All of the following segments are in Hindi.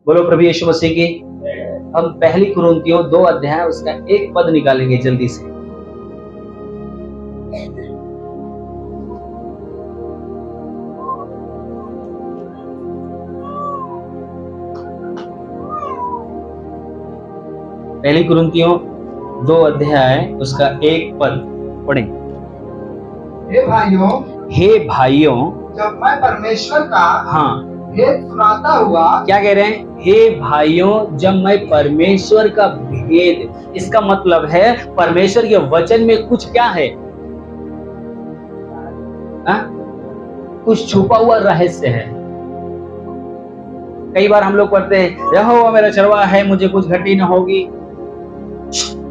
बोलो प्रभु यीशु मसीह की। हम पहली कुरिन्थियों 2 अध्याय उसका एक पद निकालेंगे जल्दी से। पहली कुरिन्थियों 2 अध्याय उसका एक पद पढ़ें। हे भाइयों जब मैं परमेश्वर का हाँ भेद सुनाता हुआ, क्या कह रहे हैं? हे भाइयों जब मैं परमेश्वर का भेद, इसका मतलब है परमेश्वर के वचन में कुछ क्या है? कुछ छुपा हुआ रहस्य है। कई बार हम लोग पढ़ते हैं यहोवा मेरा चरवाहा है, मुझे कुछ घटी न होगी,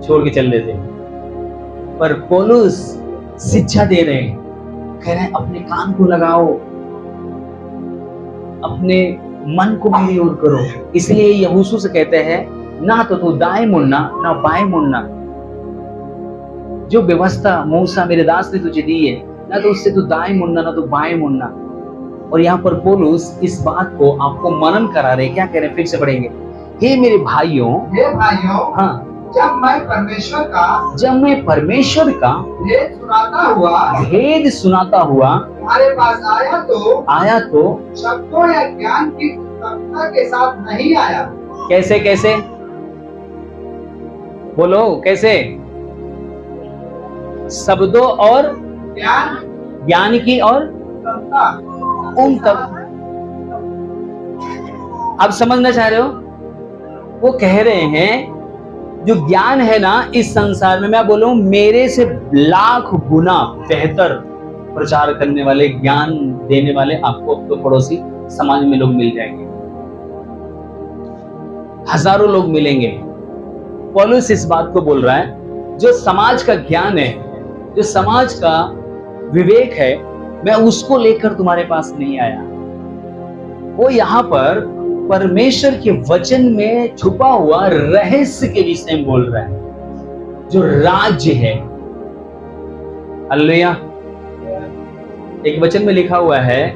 छोड़ के चल देते हैं। पर पौलुस शिक्षा दे रहे हैं, कह रहे हैं अपने कान को लगाओ, अपने मन को मेरी ओर करो। इसलिए यहोशू से कहते हैं ना तो तू दाएं मुड़ना ना बाएं मुड़ना। जो व्यवस्था मूसा मेरे दास ने तुझे दी है, ना तो उससे तू दाएं मुड़ना ना तो बाएं मुड़ना। और यहाँ पर पौलुस इस बात को आपको मनन करा रहे। क्या कह रहे हैं? फिर से पढ़ेंगे। हे मेरे भाइयों, हाँ जब मैं परमेश्वर का भेद सुनाता हुआ तुम्हारे पास आया तो शब्दों या ज्ञान की उत्तमता के साथ नहीं आया। कैसे कैसे बोलो, कैसे? शब्दों और ज्ञान की और अब समझना चाह रहे हो? वो कह रहे हैं जो ज्ञान है ना इस संसार में, मैं बोलूं मेरे से लाख गुना बेहतर प्रचार करने वाले, ज्ञान देने वाले आपको तो पड़ोसी समाज में लोग मिल जाएंगे, हजारों लोग मिलेंगे। पौलुस इस बात को बोल रहा है जो समाज का ज्ञान है, जो समाज का विवेक है, मैं उसको लेकर तुम्हारे पास नहीं आया। वो यहाँ पर परमेश्वर के वचन में छुपा हुआ रहस्य के विषय में बोल रहा है, जो राज्य है। हालेलुया। एक वचन में लिखा हुआ है,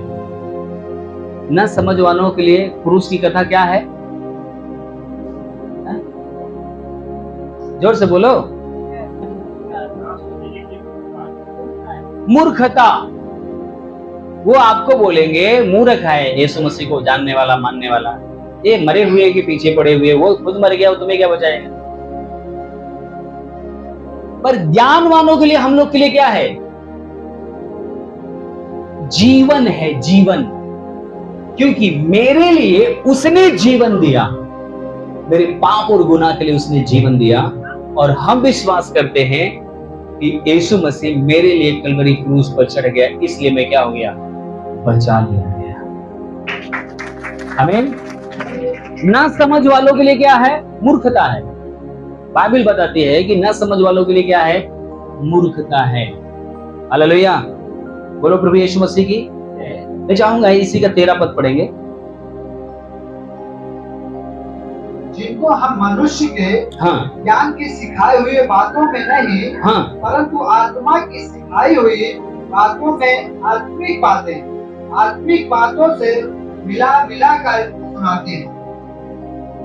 न समझ वालों के लिए क्रूस की कथा क्या है? जोर से बोलो। मूर्खता। वो आपको बोलेंगे मूर्ख है, यीशु मसीह को जानने वाला, मानने वाला, ये मरे हुए के पीछे पड़े हुए, वो खुद मर गया, वो तुम्हें क्या बचाएगा? पर ज्ञानवानों के लिए, हम लोग के लिए क्या है? जीवन है, जीवन। क्योंकि मेरे लिए उसने जीवन दिया, मेरे पाप और गुनाह के लिए उसने जीवन दिया। और हम विश्वास करते हैं कि यीशु मसीह मेरे लिए कलवरी क्रूस पर चढ़ गया, इसलिए मैं क्या हो गया? बचा लिया गया। आमीन। ना समझ वालों के लिए क्या है? मूर्खता है। बाइबल बताती है कि ना समझ वालों के लिए क्या है? मूर्खता है। हालेलुया। बोलो प्रभु यीशु मसीह की। मैं चाहूंगा इसी का 13 पद पढ़ेंगे। जिनको हम मनुष्य के ज्ञान की सिखाई हुई बातों में नहीं, परंतु आत्मा की सिखाई हुई बातों में आत्मिक बातों से मिला कर सुनाते हैं।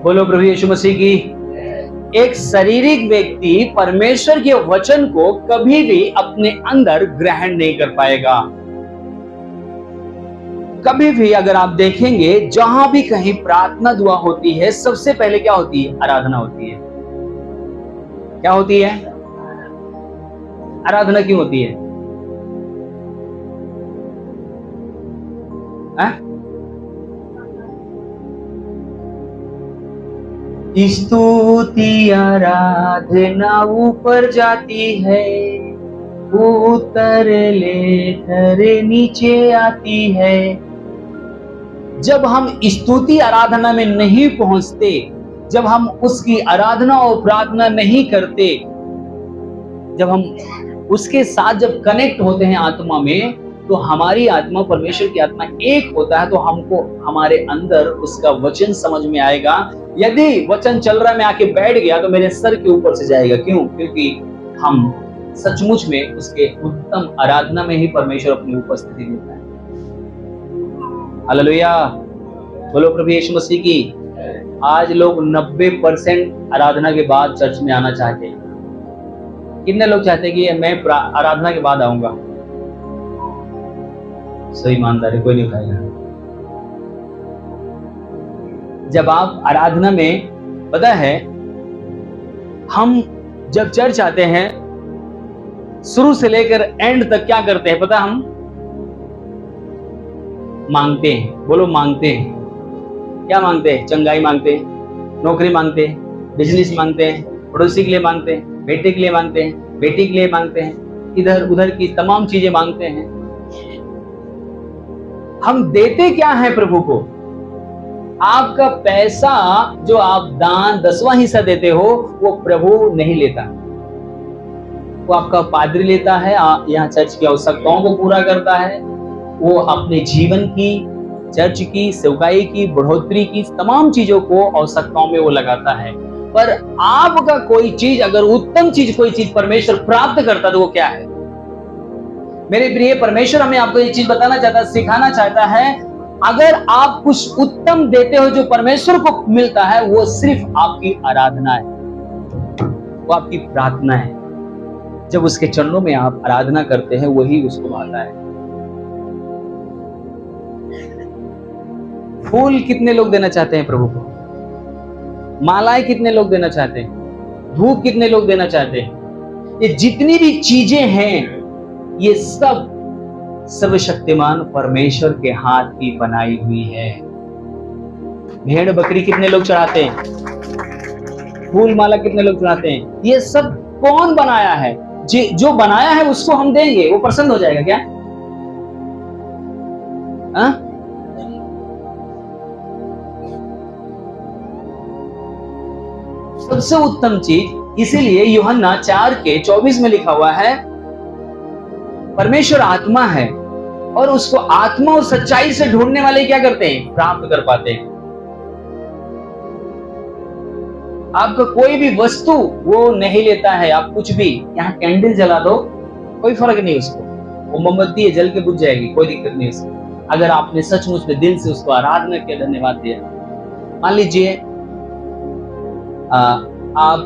बोलो प्रभु यीशु मसीह की। एक शारीरिक व्यक्ति परमेश्वर के वचन को कभी भी अपने अंदर ग्रहण नहीं कर पाएगा। कभी भी अगर आप देखेंगे, जहां भी कहीं प्रार्थना दुआ होती है, सबसे पहले क्या होती है? आराधना होती है। क्या होती है? आराधना क्यों होती है? स्तुति आराधना ऊपर जाती है, उतर लेकर नीचे आती है। जब हम स्तुति आराधना में नहीं पहुंचते, जब हम उसकी आराधना और प्रार्थना नहीं करते, जब हम उसके साथ जब कनेक्ट होते हैं आत्मा में, तो हमारी आत्मा परमेश्वर की आत्मा एक होता है, तो हमको हमारे अंदर उसका वचन समझ में आएगा। यदि वचन चल रहा है, मैं आके बैठ गया, तो मेरे सर के ऊपर से जाएगा। क्यों? क्योंकि हम सचमुच में उसके उत्तम आराधना में ही परमेश्वर अपनी उपस्थिति देता है। हालेलुया। बोलो प्रभु यीशु मसीह की। आज लोग 90% आराधना के बाद चर्च में आना चाहते हैं। कितने लोग चाहते हैं कि मैं आराधना के बाद आऊंगा? सही ईमानदारी कोई नहीं उठाएगा। जब आप आराधना में, पता है हम जब चर्च आते हैं शुरू से लेकर एंड तक क्या करते हैं पता? हम मांगते हैं। बोलो मांगते हैं। क्या मांगते हैं? चंगाई मांगते हैं, नौकरी मांगते हैं, बिजनेस मांगते हैं, पड़ोसी के लिए मांगते हैं, बेटे के लिए मांगते हैं, बेटी के लिए मांगते हैं, इधर उधर की तमाम चीजें मांगते हैं। हम देते क्या है प्रभु को? आपका पैसा जो आप दान 10वां हिस्सा देते हो वो प्रभु नहीं लेता, वो आपका पादरी लेता है। यहाँ चर्च की आवश्यकताओं को पूरा करता है। वो अपने जीवन की, चर्च की, सेवकाई की, बढ़ोतरी की तमाम चीजों को आवश्यकताओं में वो लगाता है। पर आपका कोई चीज, अगर उत्तम चीज कोई चीज परमेश्वर प्राप्त करता तो वो क्या है? मेरे प्रिय, परमेश्वर हमें आपको ये चीज बताना चाहता है, सिखाना चाहता है, अगर आप कुछ उत्तम देते हो जो परमेश्वर को मिलता है, वो सिर्फ आपकी आराधना है, वो आपकी प्रार्थना है। जब उसके चरणों में आप आराधना करते हैं वही उसको भाता है। फूल कितने लोग देना चाहते हैं प्रभु को? मालाएं कितने लोग देना चाहते हैं? धूप कितने लोग देना चाहते हैं? ये जितनी भी चीजें हैं ये सब सर्वशक्तिमान परमेश्वर के हाथ की बनाई हुई है। भेड़ बकरी कितने लोग चढ़ाते हैं? फूल माला कितने लोग चढ़ाते हैं? ये सब कौन बनाया है? जो बनाया है उसको हम देंगे, वो प्रसन्न हो जाएगा क्या? सबसे उत्तम चीज, इसीलिए यूहन्ना 4:24 में लिखा हुआ है, परमेश्वर आत्मा है और उसको आत्मा और सच्चाई से ढूंढने वाले क्या करते हैं? प्राप्त कर पाते हैं। आपका कोई भी वस्तु वो नहीं लेता है। आप कुछ भी, यहाँ कैंडल जला दो, कोई फर्क नहीं उसको, वो मोमबत्ती है, जल के बुझ जाएगी, कोई दिक्कत नहीं उसको। अगर आपने सचमुच में दिल से उसको आराधना किया, धन्यवाद दिया। मान लीजिए आप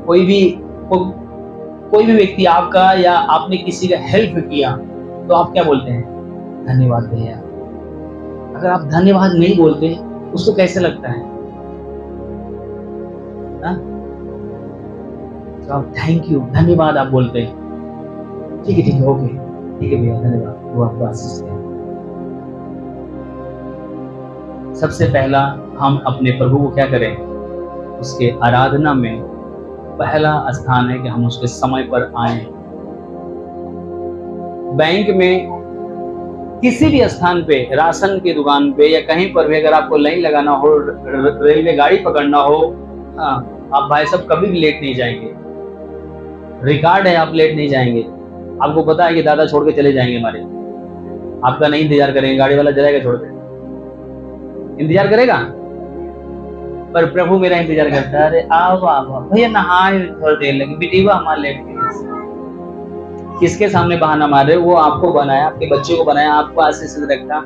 कोई भी व्यक्ति आपका, या आपने किसी का हेल्प किया, तो आप क्या बोलते हैं? धन्यवाद भैया। अगर आप धन्यवाद नहीं बोलते उसको कैसे लगता है? तो आप थैंक यू, धन्यवाद आप बोलते हैं। ठीक है ओके, ठीक है भैया, धन्यवाद, वो आपको आशीष दे। सबसे पहला हम अपने प्रभु को क्या करें? उसके आराधना में पहला स्थान है कि हम उसके समय पर आएं। बैंक में, किसी भी स्थान पे, राशन की दुकान पे या कहीं पर भी अगर आपको लाइन लगाना हो, रेलवे गाड़ी पकड़ना हो, आप भाई साहब कभी भी लेट नहीं जाएंगे। रिकॉर्ड है, आप लेट नहीं जाएंगे। आपको पता है कि दादा छोड़ के चले जाएंगे हमारे, आपका नहीं इंतजार करेंगे, गाड़ी वाला जाएगा छोड़ के, इंतजार करेगा। पर प्रभु मेरा इंतजार करता है, अरे आओ आओ भैया, नहाए थोड़ी देर लगी, बेटीवा हमारे लेट गई। किसके सामने बहाना मार रहे हो? वो आपको बनाया, आपके बच्चे को बनाया, आपको आशीष रखा,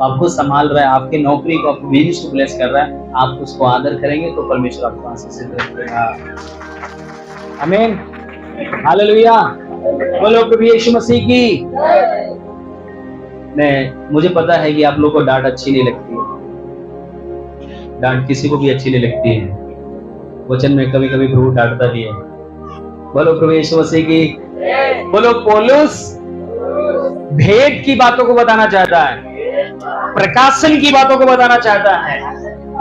आपको संभाल रहा है, आपकी नौकरी को, आपको बिजनेस को ब्लेस कर रहा है। आप उसको आदर करेंगे तो परमेश्वर आपको आशीष रखेगा। आमीन, हालेलुया, बोलो प्रभु यीशु मसीह की। मुझे पता है कि आप लोगों को डांट अच्छी नहीं लगती है, डांट किसी को भी अच्छी नहीं लगती है। वचन में कभी कभी प्रभु डांटता भी है। बोलो प्रभु यीशु मसीह की। बोलो, पौलुस भेद की बातों को बताना चाहता है, प्रकाशन की बातों को बताना चाहता है।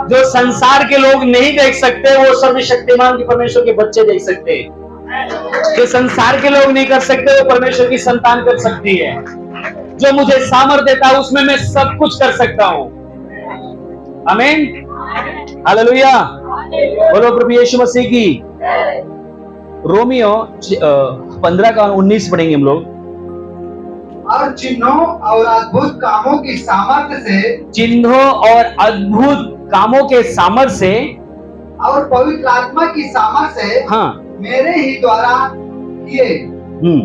जो संसार के लोग नहीं देख सकते वो सर्वशक्तिमान के परमेश्वर के बच्चे देख सकते हैं। जो संसार के लोग नहीं कर सकते वो परमेश्वर की संतान कर सकती है। जो मुझे सामर्थ देता है उसमें मैं सब कुछ कर सकता हूं। आमीन, हालेलुया, बोलो प्रभु यीशु मसीह की। रोमियो 15:19 पढ़ेंगे हम लोग। और चिन्हों और अद्भुत कामों की सामर्थ्य से, चिन्हों और अद्भुत कामों के सामर्थ्य से और पवित्र आत्मा की सामर्थ्य से, मेरे ही द्वारा किए,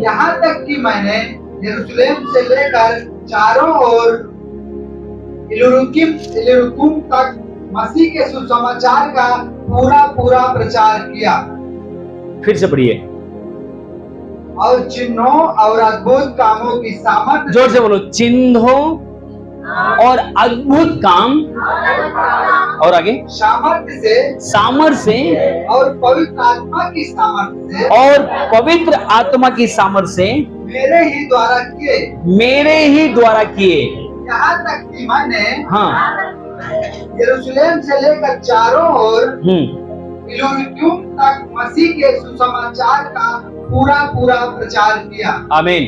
यहाँ तक कि मैंने यरूशलेम से लेकर चारों ओर इल्लुरिकुम तक मसीह के सुसमाचार का पूरा पूरा प्रचार किया। फिर से पढ़िए। और चिन्हों और अद्भुत कामों की सामर्थ्य, जोर से बोलो, चिन्हों और अद्भुत काम, और आगे सामर्थ्य से और पवित्र आत्मा की सामर्थ्य से, और पवित्र आत्मा की सामर्थ्य से मेरे ही द्वारा किए। यहाँ तक कि मैंने यरूशलेम से लेकर चारों ओर इल्लुरिकुम तक मसीह के सुसमाचार का पूरा पूरा प्रचार किया। आमीन।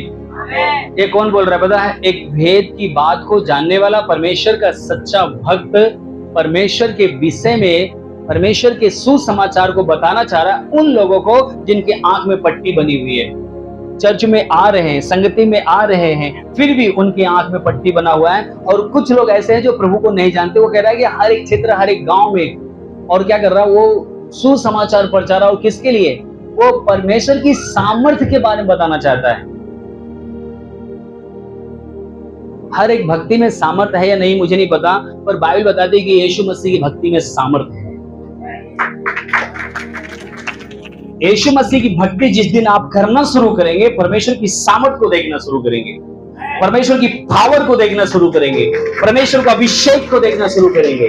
ये कौन बोल रहा है पता है? एक भेद की बात को जानने वाला, परमेश्वर का सच्चा भक्त, परमेश्वर के विषय में, परमेश्वर के सुसमाचार को बताना चाह रहा है उन लोगों को जिनके आंख में पट्टी बनी हुई है, चर्च में आ रहे हैं, संगति में आ रहे हैं, फिर भी उनकी आंख में पट्टी बना हुआ है। और कुछ लोग ऐसे हैं जो प्रभु को नहीं जानते। वो कह रहा है कि हर एक क्षेत्र, हर एक गांव में, और क्या कर रहा है वो? सुसमाचार प्रचार। और किसके लिए? वो परमेश्वर की सामर्थ्य के बारे में बताना चाहता है। हर एक भक्ति में सामर्थ्य है या नहीं मुझे नहीं पता, पर बाइबल बताती है कि यीशु मसीह की भक्ति में सामर्थ्य है। यीशु मसीह की भक्ति जिस दिन आप करना शुरू करेंगे, परमेश्वर की सामर्थ को देखना शुरू करेंगे, परमेश्वर की पावर को देखना शुरू करेंगे, परमेश्वर का अभिषेक को देखना शुरू करेंगे,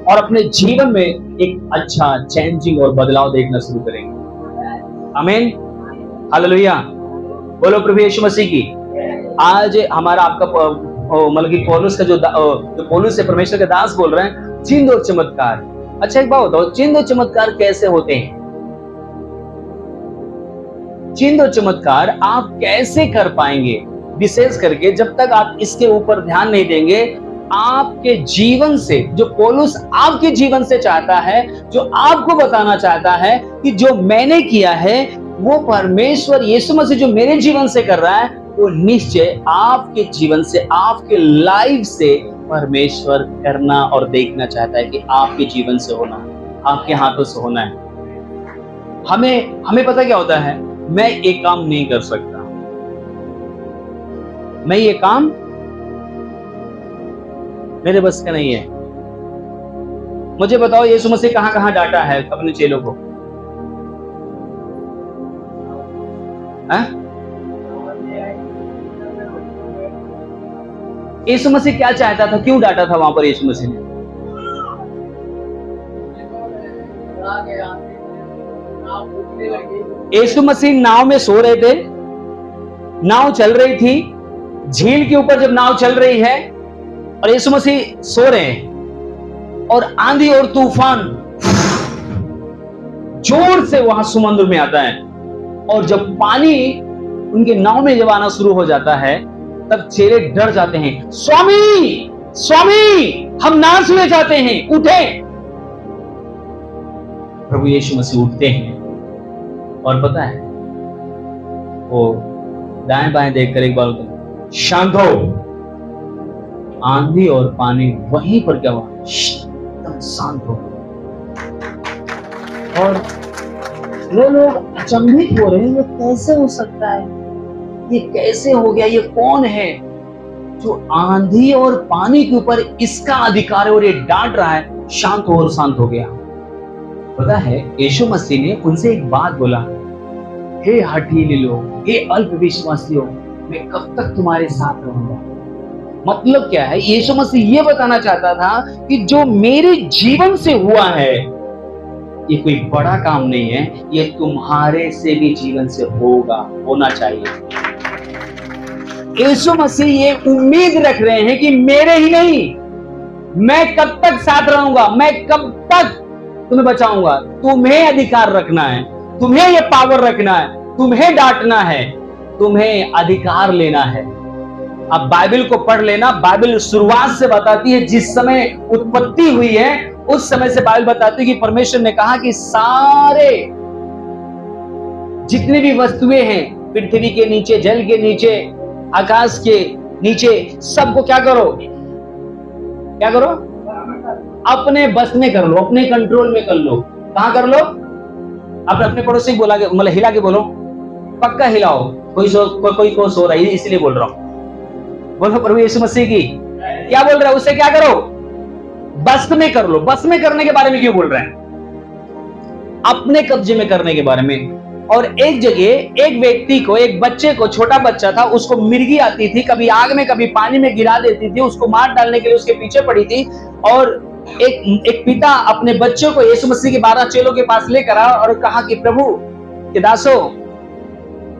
और अपने जीवन में एक अच्छा चेंजिंग और बदलाव देखना शुरू करेंगे। आमीन, हालेलुया, बोलो प्रभु यीशु मसीह की। आज हमारा आपका मतलब कि पौलुस का जो पौलुस से परमेश्वर के दास बोल रहे हैं, चिन्ह और चमत्कार। अच्छा एक बात बताओ, चिन्ह और चमत्कार कैसे होते हैं? चिन्ह और चमत्कार आप कैसे कर पाएंगे? विशेष करके जब तक आप इसके ऊपर ध्यान नहीं देंगे, आपके जीवन से, जो पौलुस आपके जीवन से चाहता है, जो आपको बताना चाहता है कि जो मैंने किया है वो परमेश्वर यीशु मसीह जो मेरे जीवन से कर रहा है, वो निश्चय आपके जीवन से, आपके लाइफ से परमेश्वर करना और देखना चाहता है कि आपके जीवन से होना, आपके हाथों से होना है। हमें पता क्या होता है? मैं एक काम नहीं कर सकता, मैं ये काम मेरे बस का नहीं है। मुझे बताओ यीशु मसीह कहां कहां डांटा है अपने चेलों को? यीशु मसीह क्या चाहता था? क्यों डांटा था वहां पर यीशु मसीह ने? यीशु मसीह नाव में सो रहे थे, नाव चल रही थी, झील के ऊपर जब नाव चल रही है और यीशु मसीह सो रहे हैं, और आंधी और तूफान जोर से वहां समुद्र में आता है, और जब पानी उनके नाव में जब आना शुरू हो जाता है, तब चेले डर जाते हैं, स्वामी स्वामी हम नाश हुए जाते हैं, उठे। प्रभु यीशु मसीह उठते हैं, और पता है वो दाएं बाएं देखकर एक बार शांत हो। आंधी और पानी वहीं पर क्या हुआ? एकदम शांत हो। और वो लोग अचंभित हो रहे हैं, ये कैसे हो सकता है? ये कैसे हो गया? ये कौन है जो आंधी और पानी के ऊपर इसका अधिकार है और ये डांट रहा है? शांत हो, और शांत हो गया। पता है यीशु मसीह ने उनसे एक बात बोला, हे हठीले लोग, हे अल्प विश्वासियों, मैं कब तक तुम्हारे साथ रहूंगा? मतलब क्या है? यीशु मसीह ये बताना चाहता था कि जो मेरे जीवन से हुआ है ये कोई बड़ा काम नहीं है, ये तुम्हारे से भी जीवन से होगा, होना चाहिए। यीशु मसीह ये उम्मीद रख रहे हैं कि मेरे ही नहीं, मैं कब तक साथ रहूंगा, मैं कब तक तुम्हें बचाऊंगा। तुम्हें अधिकार रखना है, तुम्हें ये पावर रखना है, तुम्हें डांटना है, तुम्हें अधिकार लेना है। अब बाइबल को पढ़ लेना, बाइबल शुरुआत से बताती है, जिस समय उत्पत्ति हुई है उस समय से बाइबल बताती है कि परमेश्वर ने कहा कि सारे जितनी भी वस्तुएं हैं पृथ्वी के नीचे, जल के नीचे, आकाश के नीचे, सबको क्या करो? क्या करो? अपने बस में कर लो, अपने कंट्रोल में कर लो। कहां कर लो? अपने पड़ोसी बोला के, मतलब हिला के बोलो, पक्का हिलाओ। कोई सो रहा है इसलिए बोल रहा हूं। बोलो प्रभु यीशु मसीह की। क्या बोल रहा है? उससे क्या करो? बस में कर लो। बस में करने के बारे में क्यों बोल रहे हैं? अपने कब्जे में करने के बारे में। और एक जगह एक व्यक्ति को, एक बच्चे को, छोटा बच्चा था, उसको मिर्गी आती थी, कभी आग में कभी पानी में गिरा देती थी, उसको मार डालने के लिए उसके पीछे पड़ी थी। और एक पिता अपने बच्चों को यीशु मसीह के 12 चेलों के पास लेकर आया और कहा कि प्रभु के दासों,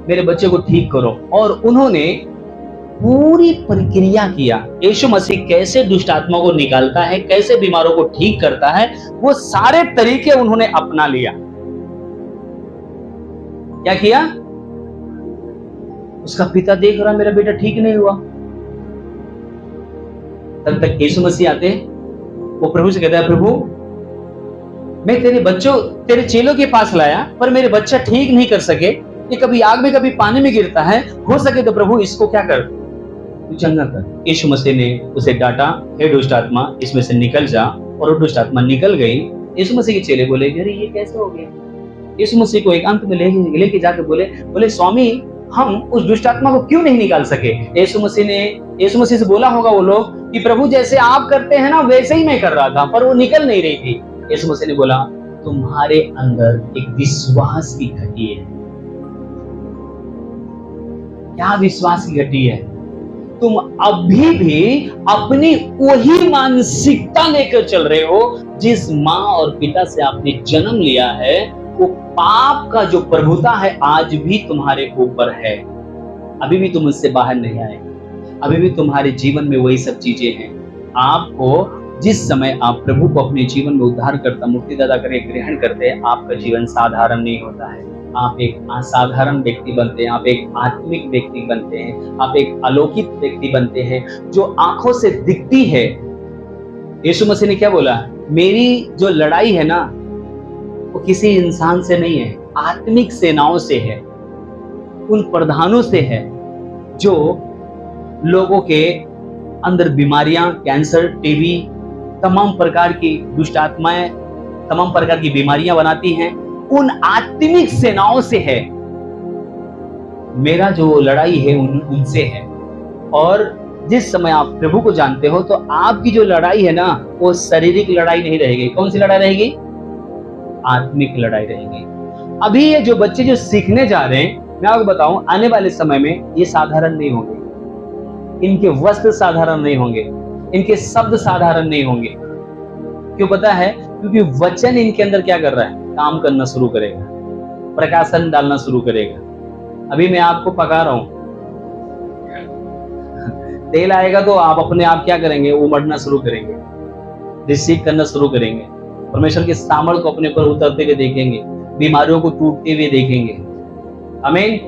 मेरे बच्चे को ठीक करो। और उन्होंने पूरी प्रक्रिया किया, यीशु मसीह कैसे दुष्ट आत्मा को निकालता है, कैसे बीमारों को ठीक करता है, वो सारे तरीके उन्होंने अपना लिया। क्या किया? उसका पिता देख रहा मेरा बेटा ठीक नहीं हुआ। तब तक यीशु मसीह आते, वो प्रभु से कहता है, प्रभु मैं तेरे चेलों के पास लाया, पर मेरे बच्चा ठीक नहीं कर सके, ये कभी आग में कभी पानी में गिरता है, हो सके तो प्रभु इसको क्या कर, तू चंगा कर। यीशु मसीह ने उसे डांटा, हे दुष्ट आत्मा इसमें से निकल जा, और वो दुष्ट आत्मा निकल गई। यीशु मसीह के चेले बोले, अरे ये कैसे हो गया? यीशु मसीह को एकांत में लेके जाके बोले स्वामी, हम उस दुष्ट आत्मा को क्यों नहीं निकाल सके? यीशु मसीह से बोला होगा वो लोग कि प्रभु जैसे आप करते हैं ना वैसे ही मैं कर रहा था, पर वो निकल नहीं रही थी। यीशु मसीह ने बोला, तुम्हारे अंदर एक विश्वास की घटी है। क्या विश्वास की घटी है? तुम अभी भी अपनी वही मानसिकता लेकर चल रहे हो जिस माँ और पिता से आपने जन्म लिया है। वो पाप का जो प्रभुता है आज भी तुम्हारे ऊपर है, अभी भी तुम उससे बाहर नहीं आए, अभी भी तुम्हारे जीवन में वही सब चीजें हैं। आपको जिस समय आप प्रभु को अपने जीवन में उद्धार करता, मुक्तिदाता करके ग्रहण करते हैं, आपका जीवन साधारण नहीं होता है। आप एक असाधारण व्यक्ति बनते हैं, आप एक आत्मिक व्यक्ति बनते हैं, आप एक अलौकिक व्यक्ति बनते हैं जो आंखों से दिखती है। यीशु मसीह ने क्या बोला? मेरी जो लड़ाई है ना वो किसी इंसान से नहीं है, आत्मिक सेनाओं से है, उन प्रधानों से है जो लोगों के अंदर बीमारियां, कैंसर, टीबी, तमाम प्रकार की दुष्ट आत्माएं, तमाम प्रकार की बीमारियां बनाती हैं, उन आत्मिक सेनाओं से है। मेरा जो लड़ाई है उनसे है। और जिस समय आप प्रभु को जानते हो तो आपकी जो लड़ाई है ना वो शारीरिक लड़ाई नहीं रहेगी। कौन सी लड़ाई रहेगी? आत्मिक लड़ाई रहेगी। अभी ये जो बच्चे जो सीखने जा रहे हैं, मैं आपको बताऊं, आने वाले समय में ये साधारण नहीं होंगे, इनके वस्त्र साधारण नहीं होंगे, इनके शब्द साधारण नहीं होंगे। क्यों पता है? क्योंकि वचन इनके अंदर क्या कर रहा है? काम करना शुरू करेगा, प्रकाशन डालना शुरू करेगा। अभी मैं आपको पका रहा हूं, तेल आएगा तो आप अपने आप क्या करेंगे? उमड़ना शुरू करेंगे, रिसीव करना शुरू करेंगे, परमेश्वर के सामर्थ को अपने पर उतरते हुए देखेंगे, बीमारियों को टूटते हुए देखेंगे। आमीन,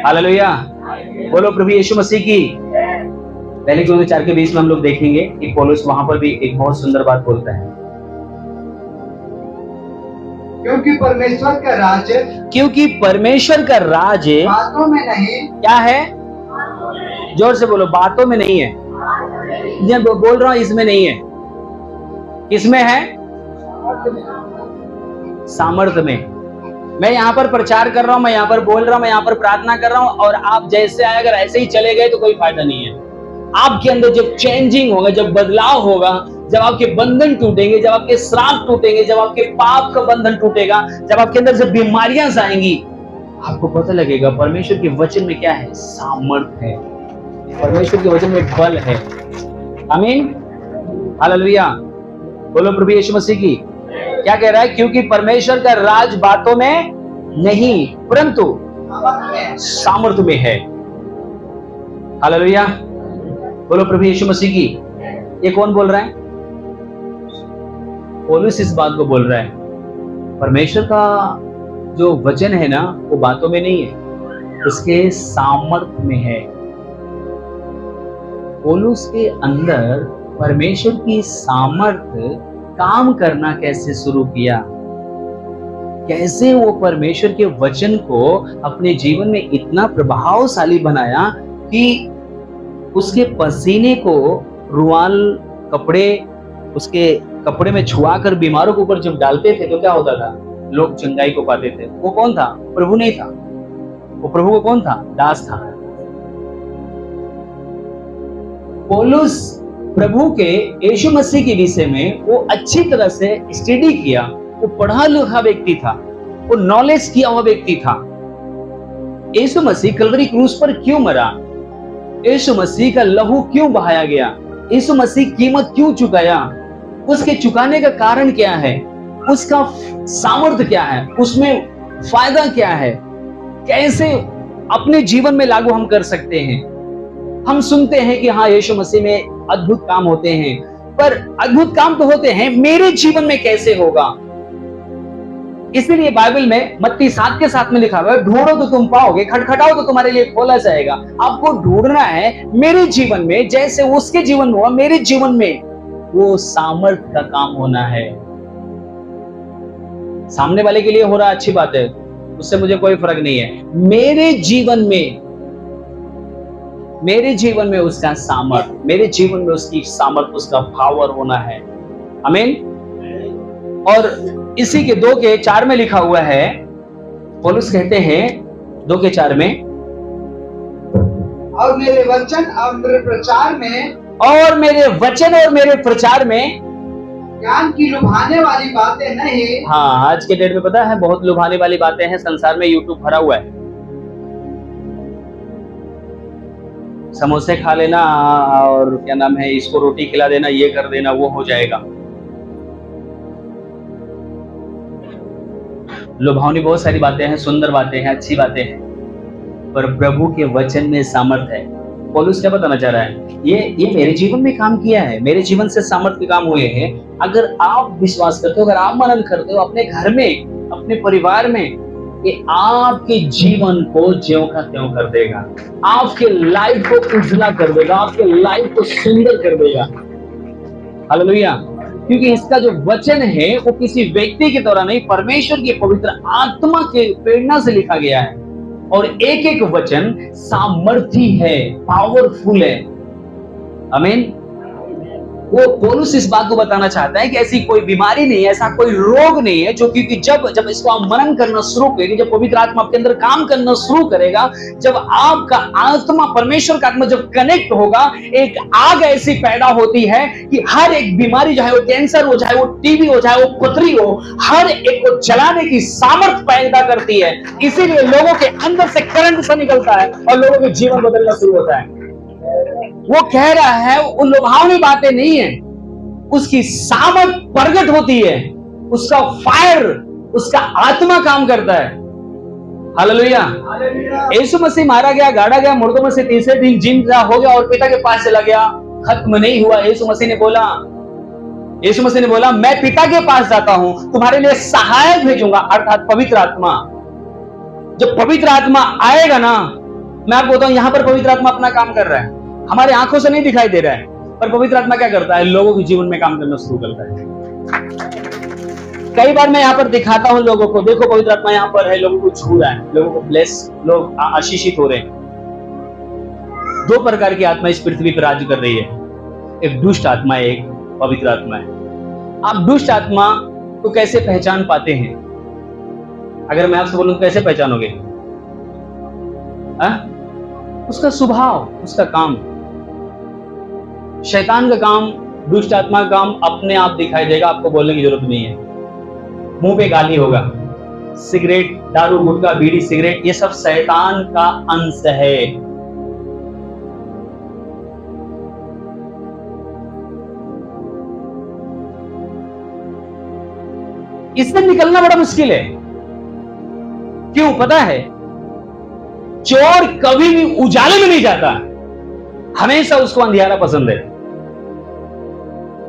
हालेलुया, बोलो प्रभु यीशु मसीह की। पहले कोरिन्थियों 4:20 में हम लोग देखेंगे कि पौलुस वहां पर भी एक बहुत सुंदर बात बोलता है, क्योंकि परमेश्वर का राज बातों में नहीं। क्या है? जोर से बोलो, बातों में नहीं है। मैं बोल रहा हूं इसमें नहीं है, किसमें है? सामर्थ्य में। मैं यहाँ पर प्रचार कर रहा हूं, मैं यहाँ पर बोल रहा हूं, मैं यहाँ पर प्रार्थना कर रहा हूं, और आप जैसे आए अगर ऐसे ही चले गए तो कोई फायदा नहीं है। आपके अंदर जब चेंजिंग होगा, जब बदलाव होगा, जब आपके बंधन टूटेंगे, जब आपके श्राप टूटेंगे, जब आपके पाप का बंधन टूटेगा, जब आपके अंदर से बीमारियां जाएंगी, आपको पता लगेगा परमेश्वर के वचन में क्या है? सामर्थ्य है, परमेश्वर के वचन में बल है। आमीन, हालेलुया, बोलो प्रभु यीशु मसीह की। क्या कह रहा है? क्योंकि परमेश्वर का राज बातों में नहीं परंतु सामर्थ्य में है। हालेलुया, बोलो प्रभु यीशु मसीह की। ये कौन बोल रहा है? पौलुस इस बात को बोल रहा है, परमेश्वर का जो वचन है ना वो बातों में नहीं है, उसके सामर्थ्य में है। पौलुस के अंदर परमेश्वर की सामर्थ्य काम करना कैसे शुरू किया, कैसे वो परमेश्वर के वचन को अपने जीवन में इतना प्रभावशाली बनाया कि उसके पसीने को रुमाल कपड़े, उसके कपड़े में छुआ कर बीमारों के ऊपर जब डालते थे तो क्या होता था? लोग चंगाई को पाते थे। वो कौन था? प्रभु नहीं था, वो प्रभु को कौन था? दास था। पौलुस प्रभु के यीशु मसीह के विषय में वो अच्छी तरह से स्टडी किया, वो पढ़ा लिखा व्यक्ति था, वो नॉलेज किया हुआ व्यक्ति था। यीशु मसीह कलवरी क्रूस पर क्यों मरा, यीशु मसीह का लहू क्यों बहाया गया, यीशु मसीह कीमत क्यों चुकाया, उसके चुकाने का कारण क्या है, उसका सामर्थ्य क्या है, उसमें फायदा क्या है, कैसे अपने जीवन में लागू हम कर सकते हैं। हम सुनते हैं कि हाँ यीशु मसीह में अद्भुत काम होते हैं, पर अद्भुत काम तो होते हैं, मेरे जीवन में कैसे होगा। इसीलिए बाइबल में मत्ती 7 के 7 में लिखा हुआ है, ढूंढो तो तुम पाओगे, खटखटाओ तो तुम्हारे लिए खोला जाएगा। आपको ढूंढना है मेरे जीवन में जैसे उसके जीवन में हुआ, मेरे जीवन में वो सामर्थ्य का काम होना है। सामने वाले के लिए हो रहा अच्छी बात है, उससे मुझे कोई फर्क नहीं है। मेरे जीवन में उसका सामर्थ्य, मेरे जीवन में उसकी सामर्थ्य, उसका पावर होना है। आमीन। और इसी के 2 के 4 में लिखा हुआ है, पौलुस कहते हैं 2 के 4 में, और मेरे वचन और मेरे प्रचार में, और मेरे वचन और मेरे प्रचार में ज्ञान की लुभाने वाली बातें नहीं। हाँ, आज के डेट में पता है बहुत लुभाने वाली बातें हैं संसार में, यूट्यूब भरा हुआ है। समोसे खा लेना और क्या नाम है, इसको रोटी खिला देना, ये कर देना, वो हो जाएगा। लुभावनी बहुत सारी बातें हैं, सुंदर बातें हैं, अच्छी बातें हैं, पर प्रभु के वचन में सामर्थ्य है। पौलुस क्या बताना चाह रहा है, ये मेरे जीवन में काम किया है, मेरे जीवन से सामर्थ्य के काम हुए हैं। अगर आप विश्वास करते हो, अगर आप मनन करते हो अपने घर में, अपने परिवार में, ये आपके जीवन को ज्यों का त्यों कर देगा, आपके लाइफ को उजला कर देगा, आपके लाइफ को सुंदर कर देगा। हालेलुया। क्योंकि इसका जो वचन है वो किसी व्यक्ति के द्वारा नहीं, परमेश्वर की पवित्र आत्मा के प्रेरणा से लिखा गया है, और एक एक वचन सामर्थी है, पावरफुल है। आमीन। वो पौलुस इस बात को बताना चाहता है कि ऐसी कोई बीमारी नहीं है, ऐसा कोई रोग नहीं है जो, क्योंकि जब इसको आप मनन करना शुरू करेंगे, जब पवित्र आत्मा आपके अंदर काम करना शुरू करेगा, जब आपका आत्मा परमेश्वर का आत्मा जब कनेक्ट होगा, एक आग ऐसी पैदा होती है कि हर एक बीमारी, चाहे वो कैंसर हो, चाहे वो टीबी हो, चाहे वो पथरी हो, हर एक को जलाने की सामर्थ्य पैदा करती है। इसीलिए लोगों के अंदर से करंट सा निकलता है और लोगों के जीवन बदलना शुरू होता है। वो कह रहा है वो लुभावनी बातें नहीं है, उसकी सामर्थ प्रकट होती है, उसका फायर, उसका आत्मा काम करता है। हालेलुया। यीशु मसीह मारा गया, गाड़ा गया, मुर्दों में से तीसरे दिन जिंदा हो गया और पिता के पास चला गया। खत्म नहीं हुआ। यीशु मसीह ने बोला मैं पिता के पास जाता हूं, तुम्हारे लिए सहायक भेजूंगा, अर्थात पवित्र आत्मा। जब पवित्र आत्मा आएगा ना, मैं आपको बताऊं, यहां पर पवित्र आत्मा अपना काम कर रहा है, हमारे आंखों से नहीं दिखाई दे रहा है, पर पवित्र आत्मा क्या करता है, लोगों के जीवन में काम करना शुरू करता है। कई बार मैं यहाँ पर दिखाता हूँ लोगों को, देखो पवित्र आत्मा यहाँ पर है, लोगों को छू रहा है, लोगों को ब्लेस, लोग आशीषित हो रहे हैं। 2 प्रकार की आत्मा इस पृथ्वी पर राज्य कर रही है, एक दुष्ट आत्मा है, एक पवित्र आत्मा है। आप दुष्ट आत्मा को कैसे पहचान पाते हैं? अगर मैं आपसे बोलूं तो कैसे पहचानोगे? उसका स्वभाव, उसका काम। शैतान का काम, दुष्ट आत्मा का काम अपने आप दिखाई देगा, आपको बोलने की जरूरत नहीं है। मुंह पे गाली होगा, सिगरेट, दारू, गुटखा, बीड़ी, सिगरेट, ये सब शैतान का अंश है। इससे निकलना बड़ा मुश्किल है। क्यों पता है? चोर कभी भी उजाले में नहीं जाता, हमेशा उसको अंधियारा पसंद है।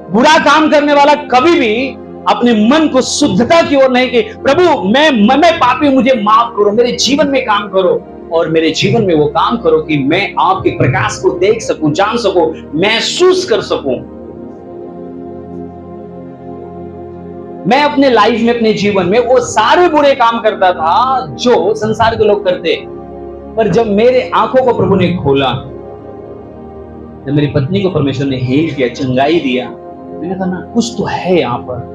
बुरा काम करने वाला कभी भी अपने मन को शुद्धता की ओर नहीं कि प्रभु मैं पापी, मुझे माफ करो, मेरे जीवन में काम करो, और मेरे जीवन में वो काम करो कि मैं आपके प्रकाश को देख सकूं, जान सकूं, महसूस कर सकूं। मैं अपने लाइफ में, अपने जीवन में वो सारे बुरे काम करता था जो संसार के लोग करते, पर जब मेरे आंखों को प्रभु ने खोला, जब मेरी पत्नी को परमेश्वर ने हील किया, चंगाई दिया, मैंने कहा ना कुछ तो है यहाँ पर,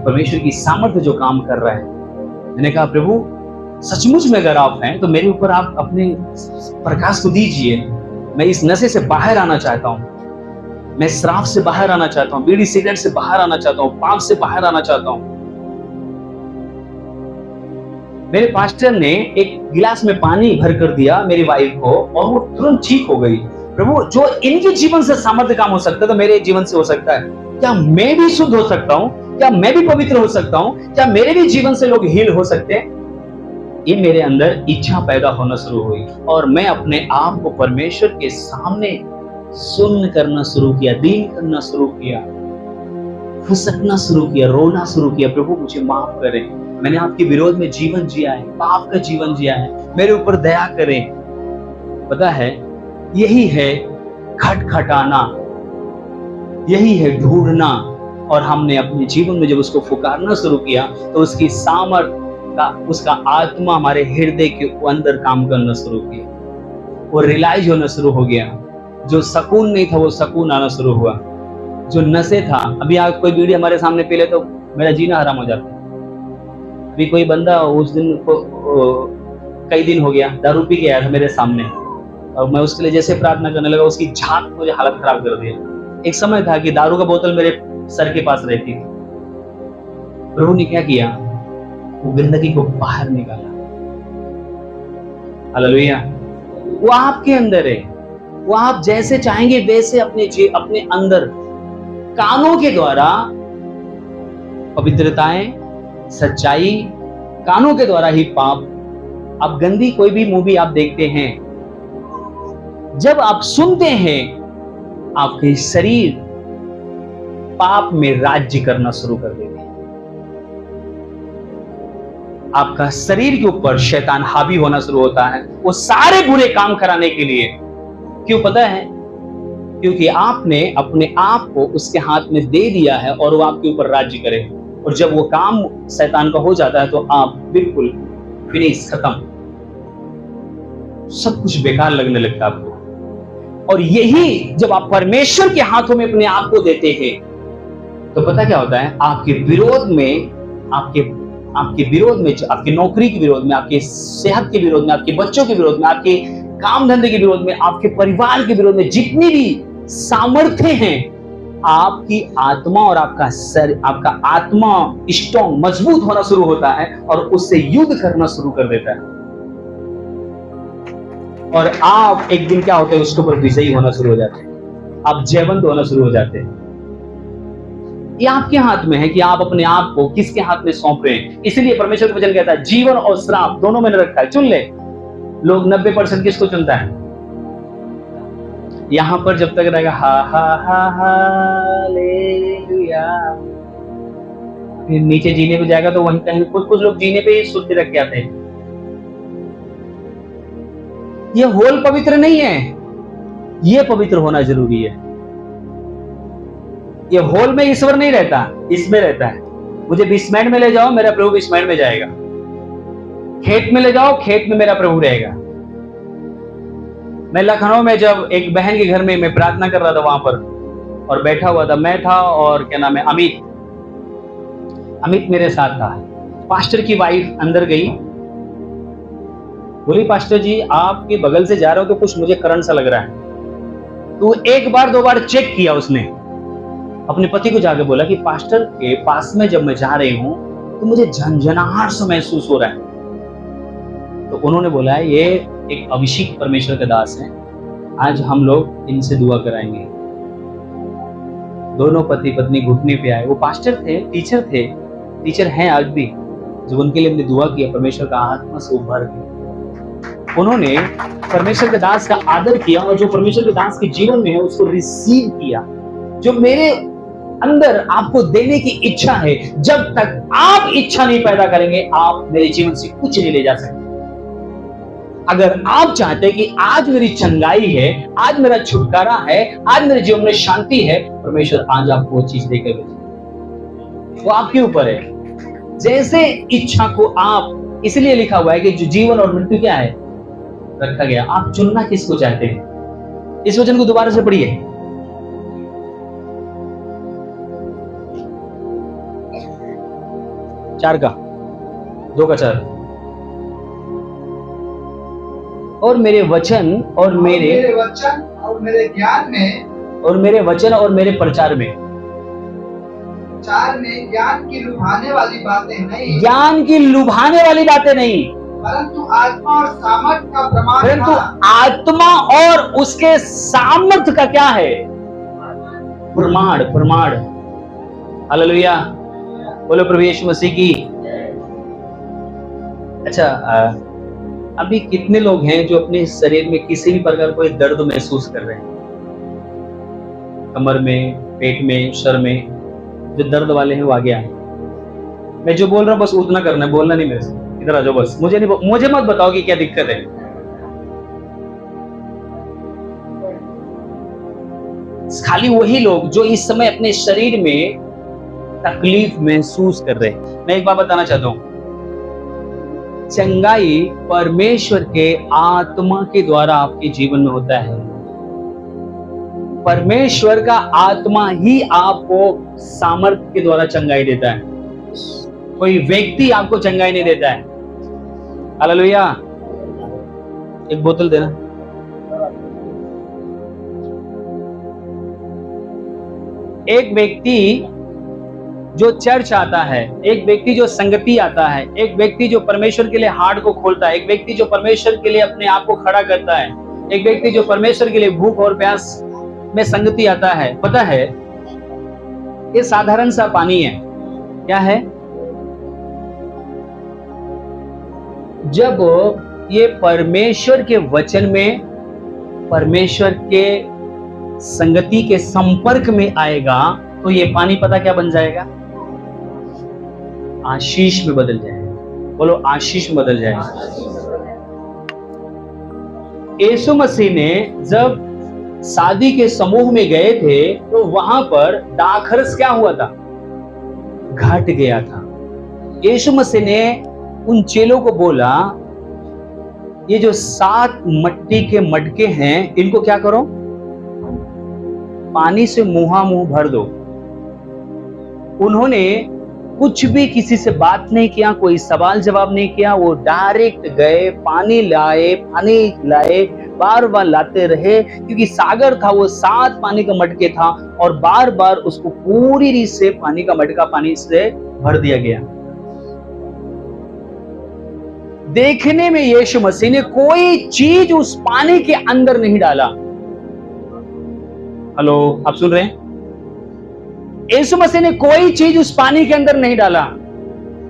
परमेश्वर की सामर्थ्य जो काम कर रहा है। मैंने कहा प्रभु सचमुच में अगर आप हैं तो मेरे ऊपर आप अपने प्रकाश को दीजिए, मैं इस नशे से बाहर आना चाहता हूं, मैं श्राप से बाहर आना चाहता हूं, बीड़ी सिगरेट से बाहर आना चाहता हूं, पाप से बाहर आना चाहता हूं। मेरे पास्टर ने एक गिलास में पानी भर कर दिया मेरी वाइफ को और वो तुरंत ठीक हो गई। प्रभु, जो इनके जीवन से सामर्थ्य काम हो सकता है तो मेरे जीवन से हो सकता है। क्या मैं भी शुद्ध हो सकता हूं? क्या मैं भी पवित्र हो सकता हूं? क्या मेरे भी जीवन से लोग हील हो सकते हैं? ये मेरे अंदर इच्छा पैदा होना शुरू हुई और मैं अपने आप को परमेश्वर के सामने सुन्न करना शुरू किया, दीन करना शुरू किया, फुसकना शुरू किया, रोना शुरू किया। प्रभु मुझे माफ करें, मैंने आपके विरोध में जीवन जिया है, पाप का जीवन जिया है, मेरे ऊपर दया करें। पता है, यही है खटखटाना, यही है ढूंढना। और हमने अपने जीवन में जब उसको पुकारना शुरू किया तो उसकी सामर्थ का, उसका आत्मा हमारे हृदय के अंदर काम करना शुरू किया। वो रियलाइज होना शुरू हो गया। जो सकून नहीं था वो सकून आना शुरू हुआ। जो नशे था, अभी आज कोई बीड़ी हमारे सामने पी ले तो मेरा जीना हराम हो जाता है। अभी कोई बंदा उस दिन कई दिन हो गया दारू पी के आया था मेरे सामने और मैं उसके लिए जैसे प्रार्थना करने लगा उसकी झांक मुझे हालत खराब कर दिया। एक समय था कि दारू का बोतल मेरे सर के पास रहती थी। प्रभु ने क्या किया? वो गंदगी को बाहर निकाला। हालेलुया। वो आपके अंदर है, वो आप जैसे चाहेंगे वैसे अपने अंदर कानों के द्वारा पवित्रताएं, सच्चाई, कानों के द्वारा ही पाप। आप गंदी कोई भी मूवी आप देखते हैं, जब आप सुनते हैं आपके शरीर पाप में राज्य करना शुरू कर देते हैं। आपका शरीर के ऊपर शैतान हावी होना शुरू होता है, वो सारे बुरे काम कराने के लिए। क्यों पता है? क्योंकि आपने अपने आप को उसके हाथ में दे दिया है और वो आपके ऊपर राज्य करे। और जब वो काम शैतान का हो जाता है तो आप बिल्कुल फिनिश, खत्म, सब कुछ बेकार लगने लगता है आपको। और यही जब आप परमेश्वर के हाथों में अपने आप को देते हैं तो पता क्या होता है? आपके विरोध में, आपके विरोध में, आपकी नौकरी के विरोध में, आपके सेहत के विरोध में, आपके बच्चों के विरोध में, आपके काम धंधे के विरोध में, आपके परिवार के विरोध में जितनी भी सामर्थ्य हैं, आपकी आत्मा और आपका आत्मा स्ट्रॉन्ग, मजबूत होना शुरू होता है और उससे युद्ध करना शुरू कर देता है। और आप एक दिन क्या होते हैं? उसके ऊपर विजयी होना शुरू हो जाते हैं, आप जयवंत होना शुरू हो जाते हैं। ये आपके हाथ में है कि आप अपने आप को किसके हाथ में सौंप रहे हैं। इसलिए परमेश्वर का वचन कहता है जीवन और श्राप दोनों मैंने रखा है, चुन ले। लोग 90% किसको चुनता है? यहां पर जब तक रहेगा हा हा हा हालेलुया, फिर नीचे जीने पे जाएगा तो वहीं कहीं कुछ लोग जीने पे ही सुर्ती रख के आते हैं। ये होल पवित्र नहीं है, ये पवित्र होना जरूरी है। ये होल में ईश्वर नहीं रहता, इसमें रहता है। मुझे बिस्मैंड में ले जाओ, मेरा प्रभु बिस्मैंड में जाएगा। खेत में ले जाओ, खेत में मेरा प्रभु रहेगा। मैं लखनऊ में जब एक बहन के घर में मैं प्रार्थना कर रहा था वहां पर, और बैठा हुआ था, मैं था और क्या नाम है, अमित मेरे साथ था। पास्टर की वाइफ अंदर गई, बोली पास्टर जी आपके बगल से जा रहे हो तो कुछ मुझे करंट सा लग रहा है। तो एक बार दो बार चेक किया उसने, अपने पति को जाके बोला कि पास्टर के पास में जब मैं जा रही हूं तो मुझे झंझनाहट सा महसूस हो रहा है। तो उन्होंने बोला ये एक अभिषेक परमेश्वर के दास हैं, आज हम लोग इनसे दुआ कराएंगे। दोनों पति पत्नी घुटने पे आए। वो पास्टर थे, टीचर हैं आज भी। जब उनके लिए हमने दुआ किया, परमेश्वर का आत्मा से उभर गया। उन्होंने परमेश्वर के दास का आदर किया और जो परमेश्वर के दास के जीवन में है उसको रिसीव किया। जो मेरे अंदर आपको देने की इच्छा है, जब तक आप इच्छा नहीं पैदा करेंगे आप मेरे जीवन से कुछ नहीं ले जा सकते। अगर आप चाहते हैं कि आज मेरी चंगाई है, आज मेरा छुटकारा है, आज मेरे जीवन में शांति है, परमेश्वर आज आपको वो चीज देकर भेजेगा। वो आपके ऊपर है। जैसे इच्छा को आप, इसलिए लिखा हुआ है कि जो जीवन और मृत्यु क्या है रखा गया, आप चुनना किसको चाहते हैं। इस वचन को दोबारा से पढ़िए। चार का 2 का 4। और मेरे वचन और मेरे वचन और मेरे ज्ञान में और मेरे वचन और मेरे प्रचार में। प्रचार में ज्ञान की लुभाने वाली बातें नहीं, ज्ञान की लुभाने वाली बातें नहीं, परंतु आत्मा और सामर्थ का प्रमाण परंतु था। आत्मा और उसके सामर्थ्य का क्या है? प्रमाण, प्रमाण। हालेलुया, बोलो प्रभु यीशु मसीह की। अच्छा, अभी कितने लोग हैं जो अपने शरीर में किसी भी प्रकार कोई दर्द महसूस कर रहे हैं? कमर में, पेट में, सर में जो दर्द वाले हैं वो आगे आए। मैं जो बोल रहा हूँ बस उतना करना है, बोलना नहीं मेरे से। इधर आ जाओ बस, मुझे मत बताओ कि क्या दिक्कत है। खाली वही लोग जो इस समय अपने शरीर में तकलीफ महसूस कर रहे हैं। मैं एक बात बताना चाहता हूं, चंगाई परमेश्वर के आत्मा के द्वारा आपके जीवन में होता है। परमेश्वर का आत्मा ही आपको सामर्थ्य के द्वारा चंगाई देता है, कोई व्यक्ति आपको चंगाई नहीं देता है। हालेलुया। एक बोतल देना। एक व्यक्ति जो चर्च आता है, एक व्यक्ति जो संगति आता है, एक व्यक्ति जो परमेश्वर के लिए हार्ट को खोलता है, एक व्यक्ति जो परमेश्वर के लिए अपने आप को खड़ा करता है, एक व्यक्ति जो परमेश्वर के लिए भूख और प्यास में संगति आता है, पता है ये साधारण सा पानी है। क्या है? जब ये परमेश्वर के वचन में, परमेश्वर के संगति के संपर्क में आएगा तो ये पानी पता क्या बन जाएगा? आशीष में बदल जाएगा। बोलो आशीष में बदल जाएगा। यीशु मसीह ने जब शादी के समूह में गए थे तो वहां पर दाखरस क्या हुआ था? घट गया था। यीशु मसीह ने उन चेलों को बोला, ये जो 7 मट्टी के मटके हैं इनको क्या करो? पानी से मुंह भर दो। उन्होंने कुछ भी किसी से बात नहीं किया, कोई सवाल जवाब नहीं किया, वो डायरेक्ट गए, पानी लाए, बार बार लाते रहे, क्योंकि सागर था, वो 7 पानी का मटके था और बार बार उसको पूरी रीत से पानी का मटका पानी से भर दिया गया। देखने में यीशु मसीह ने कोई चीज उस पानी के अंदर नहीं डाला। हेलो, आप सुन रहे हैं? यीशु मसीह ने कोई चीज उस पानी के अंदर नहीं डाला।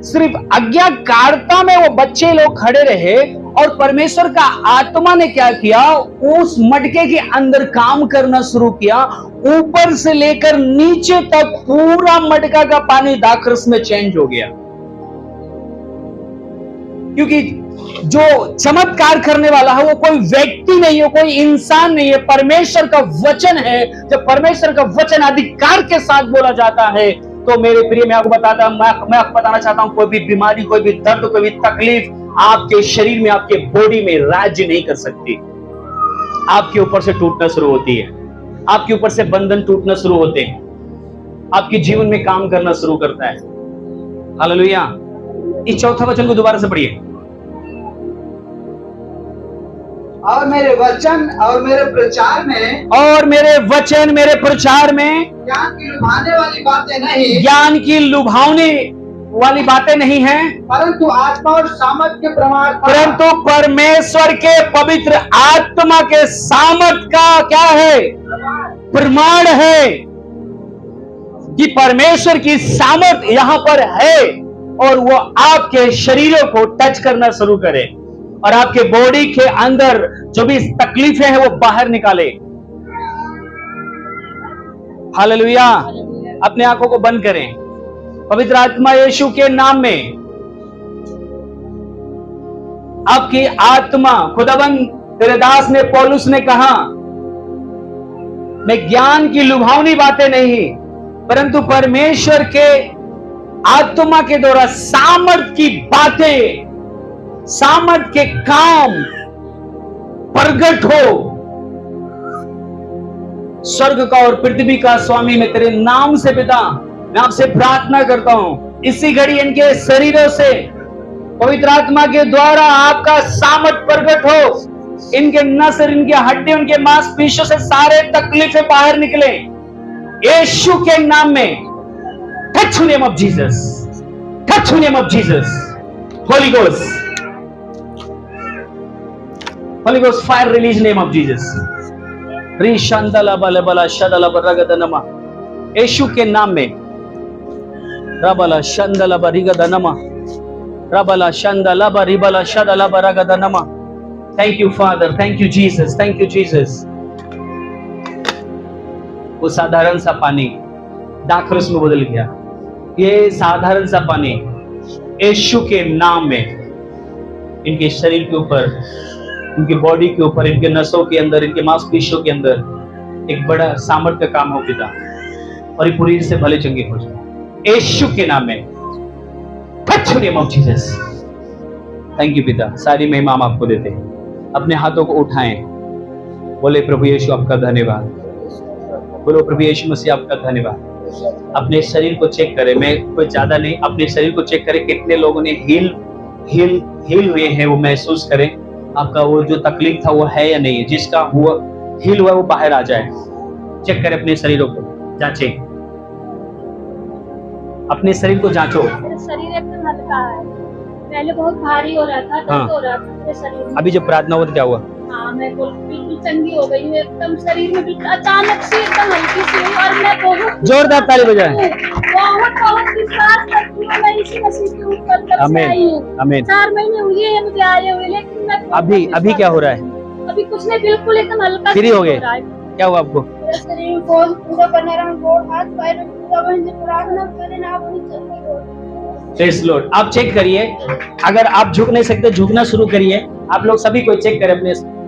सिर्फ आज्ञाकारिता में वो बच्चे लोग खड़े रहे और परमेश्वर का आत्मा ने क्या किया? उस मटके के अंदर काम करना शुरू किया। ऊपर से लेकर नीचे तक पूरा मटका का पानी दाखरस में चेंज हो गया। क्योंकि जो चमत्कार करने वाला है वो कोई व्यक्ति नहीं है, कोई इंसान नहीं है, परमेश्वर का वचन है। जब परमेश्वर का वचन अधिकार के साथ बोला जाता है तो मेरे प्रिय, मैं आपको बताना चाहता हूं, कोई भी बीमारी, कोई भी दर्द, कोई भी तकलीफ आपके शरीर में, आपके बॉडी में राज्य नहीं कर सकती। आपके ऊपर से टूटना शुरू होती है, आपके ऊपर से बंधन टूटना शुरू होते हैं, आपके जीवन में काम करना शुरू करता है। हालेलुया। इस चौथा वचन को दोबारा से पढ़िए। और मेरे वचन और मेरे प्रचार में, और मेरे वचन मेरे प्रचार में ज्ञान की लुभाने वाली बातें नहीं, ज्ञान की लुभावने वाली बातें नहीं हैं, परंतु आत्मा और सामर्थ के प्रमाण, परंतु परमेश्वर के पवित्र आत्मा के सामर्थ का क्या है? प्रमाण है कि परमेश्वर की सामर्थ यहां पर है और वो आपके शरीरों को टच करना शुरू करे और आपके बॉडी के अंदर जो भी तकलीफें हैं वो बाहर निकाले। हालेलुया। अपने आंखों को बंद करें। पवित्र आत्मा यीशु के नाम में आपकी आत्मा, खुदाबंद तेरे दास ने, पौलुस ने कहा, मैं ज्ञान की लुभावनी बातें नहीं परंतु परमेश्वर के आत्मा के द्वारा सामर्थ की बातें, सामर्थ के काम प्रगट हो। स्वर्ग का और पृथ्वी का स्वामी, मैं तेरे नाम से पिता, मैं आपसे प्रार्थना करता हूं, इसी घड़ी इनके शरीरों से पवित्र आत्मा के द्वारा आपका सामर्थ प्रगट हो, इनके नस, इनके हड्डी, उनके मांसपेशियों से सारे तकलीफें बाहर निकले यीशु के नाम में। Touch name of Jesus, touch name of Jesus. Holi ghost fire release name of Jesus. री शांदला बला बला शदला बरगदनमा, यीशु के नाम में। रबला शंदला बरिगदनमा, रबला शंदला बरिबला शदला बरगदनमा। Thank you father, thank you Jesus, thank you Jesus. वो साधारण सा पानी दाखरस में बदल गया। ये साधारण सा पानी यीशु के नाम में इनके शरीर के ऊपर, इनकी बॉडी के ऊपर, इनके नसों के अंदर, इनके मांसपेशियों के अंदर एक बड़ा सामर्थ्य का काम हो पिता, और ये पूरी से भले चंगे हो जाए यीशु के नाम में। Touch name of Jesus. Thank you पिता, सारी महिमा हम आपको देते हैं। अपने हाथों को उठाएं, बोले प्रभु यीशु आपका धन्यवाद। बोलो प्रभु यीशु मसीह आपका धन्यवाद। अपने शरीर को चेक करें, मैं कोई ज्यादा नहीं, अपने शरीर को चेक करें कितने लोगों ने हील हुए हैं, वो महसूस करें। आपका वो जो तकलीफ था वो है या नहीं है, जिसका हुआ हील हुआ वो बाहर आ जाए। चेक करें अपने शरीरों को, जांचें अपने शरीर को, जांचो। शरीर एकदम हल्का है, पहले बहुत भारी हो रहा था, दर्द हो रहा था मेरे शरीर में। अभी जब प्रार्थना हुआ तो क्या हुआ? हाँ, मैं बिल्कुल चंगी हो गई हूँ, एकदम शरीर में बिल्कुल अचानक से एकदम हल्की सी हुई, और मैं बहुत जोरदार ताली बजाएं। बहुत विश्वास करती हूँ मैं इसी मसीह के ऊपर, तब से आई हूँ। आमीन। 4 महीने हुए हैं मुझे आए हुए, लेकिन मैं अभी क्या हो रहा है? अभी कुछ नहीं, बिल्कुल एकदम हल्का फ्री हो गए? क्या हुआ आपको? मेरा शरीर को पूरा बना रहा, गोड़ हाथ पैर पूरा बन से प्रार्थना करें ना, आप नहीं चल रही। Praise Lord. आप चेक करिए, अगर आप झुक नहीं सकते झुकना शुरू करिए। आप लोग सभी को चेक करें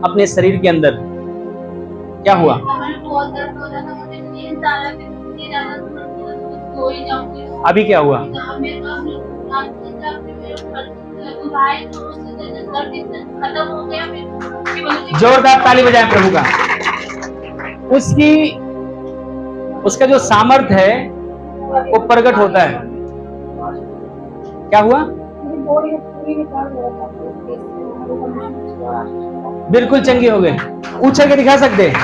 अपने शरीर के अंदर क्या हुआ। अभी क्या हुआ? जोरदार ताली बजाएं प्रभु का। उसका जो सामर्थ्य है वो प्रकट होता है। क्या हुआ? बिल्कुल चंगे हो गए। उछल के दिखा सकते हैं,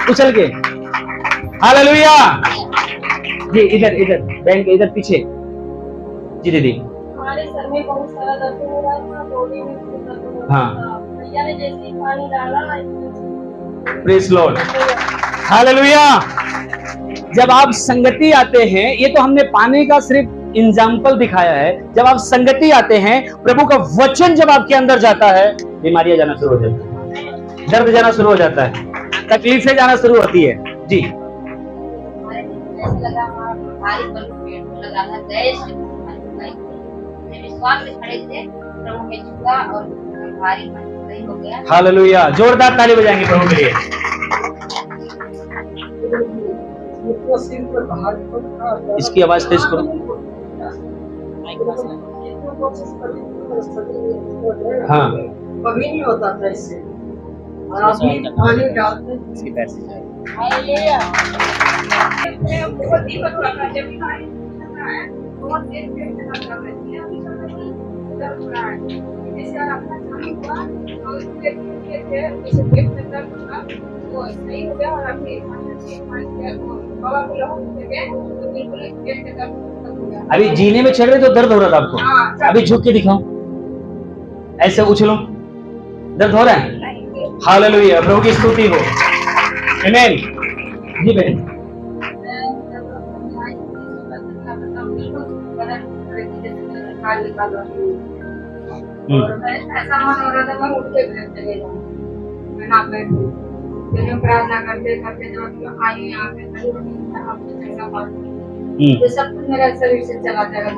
उछल के। हालेलुया। जी इधर बैंक के इधर पीछे। जी दीदी। हमारे सर में बहुत सारा दर्द हो रहा था, बॉडी में बहुत दर्द हो रहा था। भैया ने जैसे ही पानी डाला, प्रेज़ लॉर्ड, हालेलुया। जब आप संगति आते हैं, ये तो हमने पानी का सिर्फ एग्जाम्पल दिखाया है। जब आप संगति आते हैं, प्रभु का वचन जब आपके अंदर जाता है, बीमारियां जाना शुरू हो जाती है, दर्द जाना शुरू हो जाता है, तकलीफें जाना शुरू होती है। जी हालेलुया। जोरदार ताली बजाएंगे प्रभु के लिए। इसकी आवाज तेज करो। हाँ, कभी नहीं होता था इससे, और अभी पानी डालते हैं इसके पैर से जाए। बहुत ही बड़ा जब बहुत देर से जैसे अपना चालू हुआ और जैसे पेट में दर्द हुआ वो सही हो गया, और अभी बाबा को लहू गए तो बिल्कुल पेट में दर्द हो गया। अभी जीने में चल रहे तो दर्द हो रहा था आपको? अभी झुक के दिखाओ, ऐसे उछलो, दर्द हो रहा है? हालेलुया, प्रभु की स्तुति हो। आमीन। जी बहन। ऐसा मन हो रहा था मैं उठ के घर चले जाऊं, मैं ना बैठूं। फिर प्रार्थना करते करते जब आई यहाँ पे तो सब कुछ मेरा शरीर से चला जाएगा।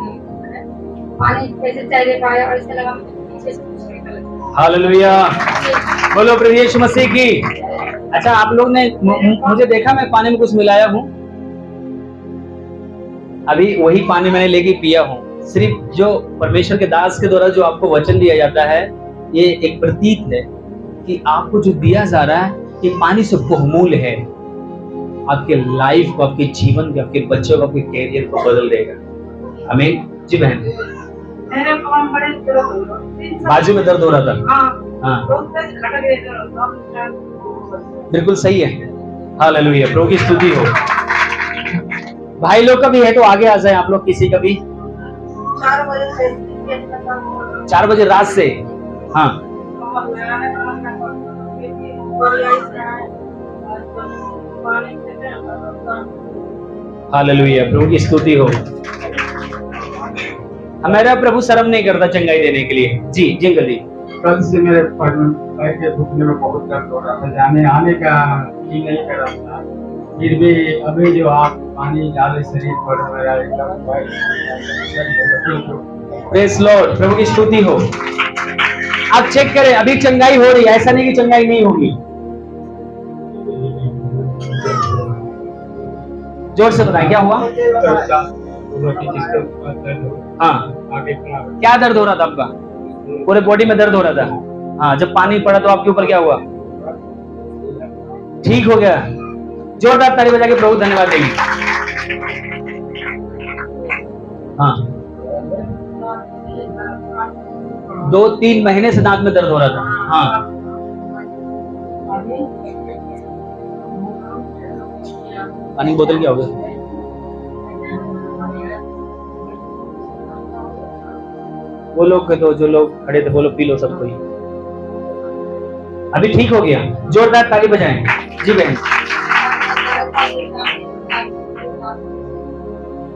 पानी कैसे चले पाया, और ऐसा लगा पीछे से कुछ निकल। हालेलुया, बोलो प्रभु यीशु मसीह की। अच्छा, आप लोग ने मुझे देखा मैं पानी में कुछ मिलाया हूँ? अभी वही पानी मैंने लेके पिया हूँ। सिर्फ जो परमेश्वर के दास के द्वारा जो आपको वचन दिया जाता है, ये एक प्रतीक है कि आपको जो दिया जा रहा है ये पानी से बहुमूल्य है। आपके लाइफ को, आपके जीवन को, आपके बच्चों को, आपके कैरियर को बदल देगा। आमीन। जी बहन, मेरे पाँव बड़े दर्द हो रहा, बाजू में दर्द हो रहा था। हाँ, हाँ बहुत खटक रहे थे। बिल्कुल सही है। हालेलुया, प्रभु की स्तुति हो। भाई लोग का भी है तो आगे आ जाए आप लोग, किसी का भी। 4 बजे से 4 बजे रात से। हाँ हालेलुया, प्रभु की स्तुति हो। हमारा प्रभु शर्म नहीं करता चंगाई देने के लिए। जी जिंगल जी। कल से मेरे पैर के घुटने में बहुत दर्द हो रहा था, जाने आने का जी नहीं कर रहा था, फिर भी अभी जो आप पानी डाले शरीर पर मेरा एकदम प्रेज लॉर्ड, प्रभु की स्तुति हो। आप चेक करें, अभी चंगाई हो रही है, ऐसा नहीं कि चंगाई नहीं होगी। जोर से बताएं क्या हुआ। हाँ क्या दर्द हो रहा था आपका? पूरे बॉडी में दर्द हो रहा था। हाँ जब पानी पड़ा तो आपके ऊपर क्या हुआ? ठीक हो गया। जोरदार ताली बजा के प्रभु धन्यवाद देंगे। हाँ 2-3 महीने से दांत में दर्द हो रहा था। हाँ पानी की बोतल क्या हो गया? वो लोग तो जो लोग खड़े थे वो लोग पी लो सब कोई। अभी ठीक हो गया। जोरदार ताली बजाएं। जी बहन,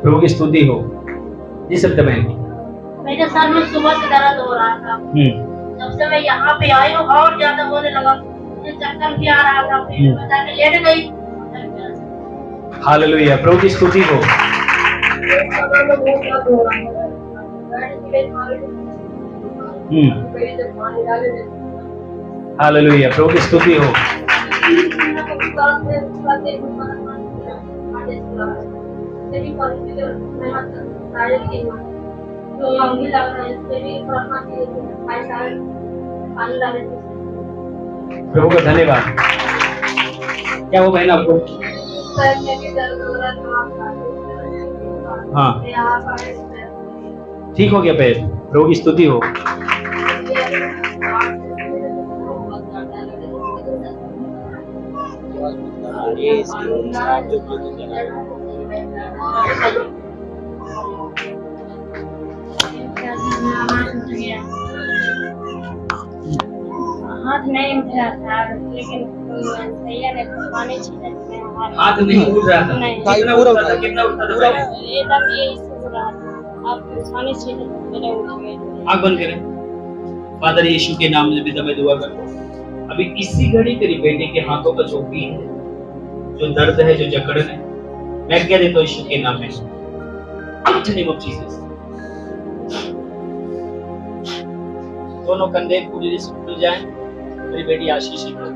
प्रभु की स्तुति हो। जी सत्य बहन। मेरे सर में सुबह से दर्द हो रहा था। जब से मैं यहाँ पे आई हूँ और ज्यादा होने लगा, मुझे चक्कर भी आ रहा था, फिर मैं जाके लेट गई। हालेलुया, प्रभु की स्तुति हो। हालेलुया, प्रभु की स्तुति हो। प्रभु का धन्यवाद। क्या वो बहन आपको? हाँ ठीक हो गया पैर। प्रभु की स्तुति हो। हाथ नहीं उठ रहा था, लेकिन भैया ने पानी छीटा। हाथ नहीं उठ रहा था? कितना उठता था? कितना उठता था पहले? एकदम ये हो रहा था। आप पानी छीटे तो मेरे उठ गए। आँख बंद करें। फादर यीशु के नाम में पिता मैं दुआ करता हूँ, अभी इसी घड़ी तेरी बेटे के हाथों का जो पीन है, जो दर्द है, जो जकड़न है, मैं कह देता हूँ यीशु के नाम में, In the name of Jesus। दोनों कंधे पूरी से खुल जाएं, मेरी बेटी आशीषित हो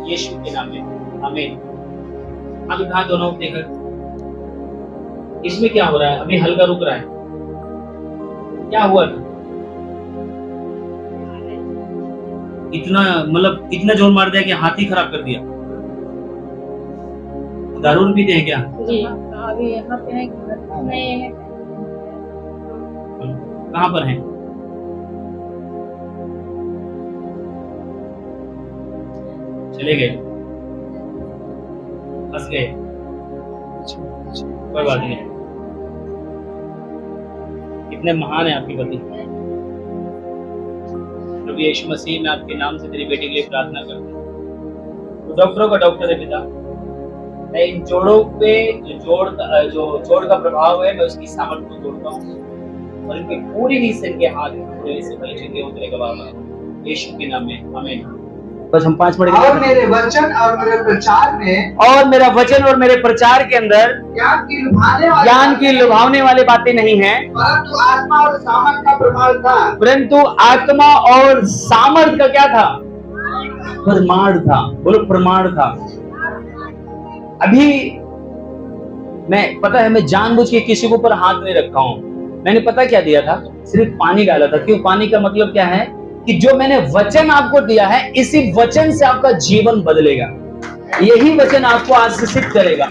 यीशु के नाम में, आमीन। अभी कहा दोनों देखकर, इसमें क्या हो रहा है? अभी हल्का रुक रहा है। क्या हुआ था? इतना मतलब इतना जोर मार दिया कि हाथ ही खराब कर दिया। दारू पीते हैं क्या? जी अभी यहाँ पे है कि नहीं है। कहाँ पर हैं? चले गए, फंस गए, कोई बात नहीं। कितने महान है आपके पति। प्रभु यीशु मसीह, मैं आपके नाम से तेरी बेटी के लिए प्रार्थना करता हूँ। तो डॉक्टरों का डॉक्टर है पिता, मैं इन जोड़ों पे जो जोड़ का प्रभाव है, मैं उसकी सामर्थ्य को तोड़ता हूँ और इनके पूरी हिस्से इनके हाथ पूरे हिस्से पर चंगे उतरे का बाबा यीशु के नाम में, आमीन। बस हम 5 मिनट। और मेरे वचन और मेरे प्रचार में, और मेरा वचन और मेरे प्रचार के अंदर ज्ञान की लुभावने वाली बातें नहीं है, परंतु आत्मा और सामर्थ का प्रमाण था। परंतु आत्मा और सामर्थ का क्या था? प्रमाण था। बोलो प्रमाण था। अभी मैं पता है, मैं जानबूझ के किसी के ऊपर हाथ नहीं रखा हूं। मैंने पता क्या दिया था? सिर्फ पानी डाला था। क्यों? पानी का मतलब क्या है कि जो मैंने वचन आपको दिया है, इसी वचन से आपका जीवन बदलेगा। यही वचन आपको आशीषित करेगा।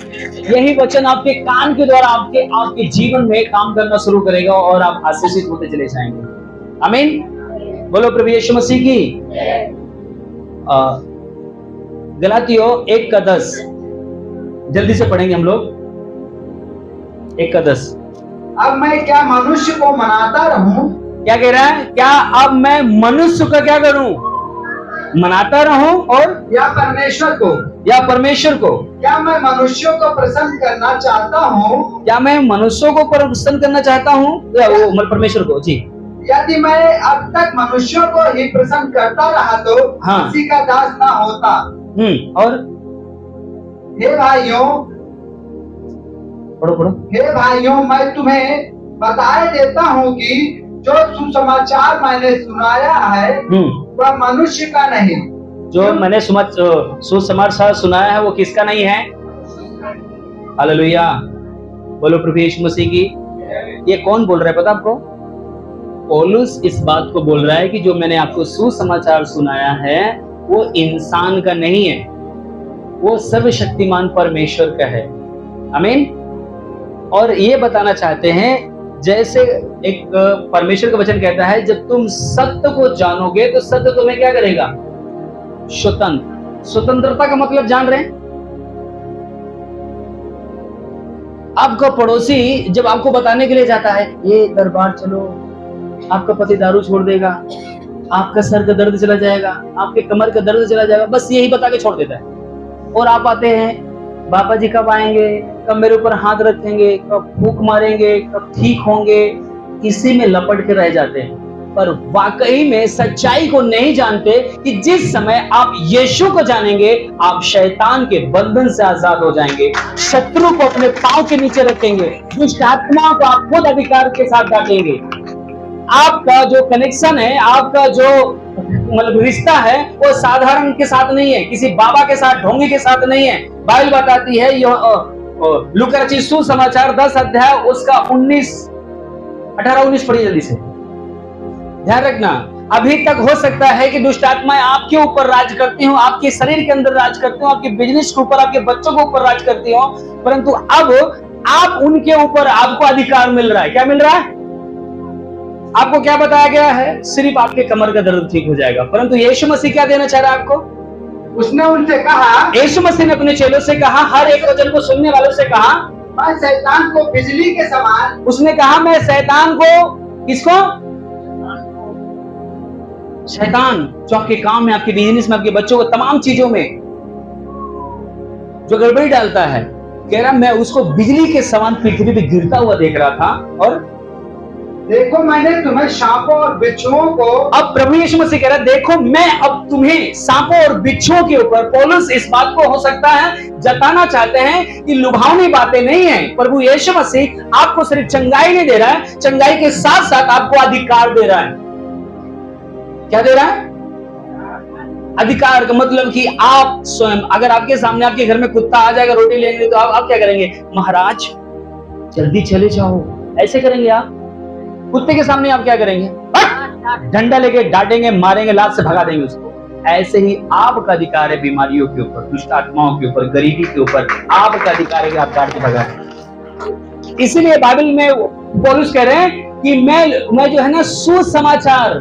यही वचन आपके कान के द्वारा आपके जीवन में काम करना शुरू करेगा और आप आशीषित होते चले जाएंगे। आमीन। बोलो प्रभु यीशु मसीह की। गलातियों 1:10 जल्दी से पढ़ेंगे हम लोग। 1:10। अब मैं क्या मनुष्य को मनाता रहूं? क्या कह रहा है? क्या अब मैं मनुष्य का क्या करूं? मनाता रहूं और या परमेश्वर को? क्या मैं मनुष्यों को प्रसन्न करना चाहता हूं? क्या मैं मनुष्यों को प्रसन्न करना चाहता हूं या वो परमेश्वर को? जी। यदि मैं अब तक मनुष्यों को ही प्रसन्न करता रहा तो किसी का दास ना होता। और हे भाइयों, पढ़ो। हे भाइयों, मैं तुम्हें बताए देता हूं कि जो सुसमाचार मैंने सुनाया है वह मनुष्य का नहीं। जो मैंने सुसमाचार सुनाया है वो किसका नहीं है? हालेलुया, बोलो प्रभु यीशु मसीह की। ये कौन बोल रहा है पता आपको? पौलुस इस बात को बोल रहा है कि जो मैंने आपको सुसमाचार सुनाया है वो इंसान का नहीं है, वो सर्वशक्तिमान परमेश्वर का है। आमीन। और ये बताना चाहते हैं, जैसे एक परमेश्वर का वचन कहता है, जब तुम सत्य को जानोगे तो सत्य तुम्हें क्या करेगा? स्वतंत्रता का मतलब जान रहे हैं? आपका पड़ोसी जब आपको बताने के लिए जाता है, ये दरबार चलो, आपका पति दारू छोड़ देगा, आपका सर का दर्द चला जाएगा, आपके कमर का दर्द चला जाएगा, बस यही बता के छोड़ देता है। और आप आते हैं, बाबा जी कब आएंगे, कब मेरे ऊपर हाथ रखेंगे, कब फूंक मारेंगे, कब ठीक होंगे, इसी में लपट के रह जाते हैं। पर वाकई में सच्चाई को नहीं जानते कि जिस समय आप यीशु को जानेंगे आप शैतान के बंधन से आजाद हो जाएंगे, शत्रु को अपने पांव के नीचे रखेंगे, दुष्ट आत्माओं को आप खुद अधिकार के साथ डांटेंगे। आपका जो कनेक्शन है, आपका जो मतलब रिश्ता है वो साधारण के साथ नहीं है, किसी बाबा के साथ, ढोंगी के साथ नहीं है। बाइबल बताती है, लूका रचित सुसमाचार 10 अध्याय उसका 18-19 पढ़िए जल्दी से। ध्यान रखना, अभी तक हो सकता है कि दुष्ट आत्माएं आपके ऊपर राज करती हो, आपके शरीर के अंदर राज करती हो, आपके बिजनेस के ऊपर, आपके बच्चों के ऊपर राज करती हो, परंतु अब आप उनके ऊपर, आपको अधिकार मिल रहा है। क्या मिल रहा है? आपको क्या बताया गया है? सिर्फ आपके कमर का दर्द ठीक हो जाएगा। परंतु यीशु मसीह क्या देना चाह रहा है आपको? उसने उनसे कहा, यीशु मसीह ने अपने चेलों से कहा, हर एक वचन को सुनने वालों से कहा, मैं शैतान को बिजली के समान, उसने कहा मैं शैतान को, किसको? शैतान जो आपके काम में, आपके बिजनेस में, आपके बच्चों को, तमाम चीजों में जो गड़बड़ी डालता है, कह रहा मैं उसको बिजली के समान पृथ्वी पे गिरता हुआ देख रहा था। और देखो मैंने तुम्हें सांपों और बिच्छुओं को, अब प्रभु यीशु मसीह कह रहा है देखो मैं अब तुम्हें सांपों और बिच्छुओं के ऊपर। पौलुस इस बात को हो सकता है जताना चाहते हैं कि लुभावनी बातें नहीं है। प्रभु यीशु मसीह आपको सिर्फ चंगाई नहीं दे रहा है, चंगाई के साथ साथ आपको अधिकार दे रहा है। क्या दे रहा है? अधिकार का मतलब कि आप स्वयं, अगर आपके सामने, आपके घर में कुत्ता आ जाएगा रोटी लेंगे तो आप क्या करेंगे? महाराज जल्दी चले जाओ, ऐसे करेंगे आप? कुत्ते के सामने आप क्या करेंगे? डंडा लेके डांटेंगे, मारेंगे, लात से भगा देंगे उसको। ऐसे ही आपका अधिकार है बीमारियों के ऊपर, दुष्ट आत्माओं के ऊपर, गरीबी के ऊपर, आपका अधिकार है कि आप डांट के भगा दें। इसीलिए बाइबल में पौलुस कह रहे हैं कि मैं जो है ना सुसमाचार,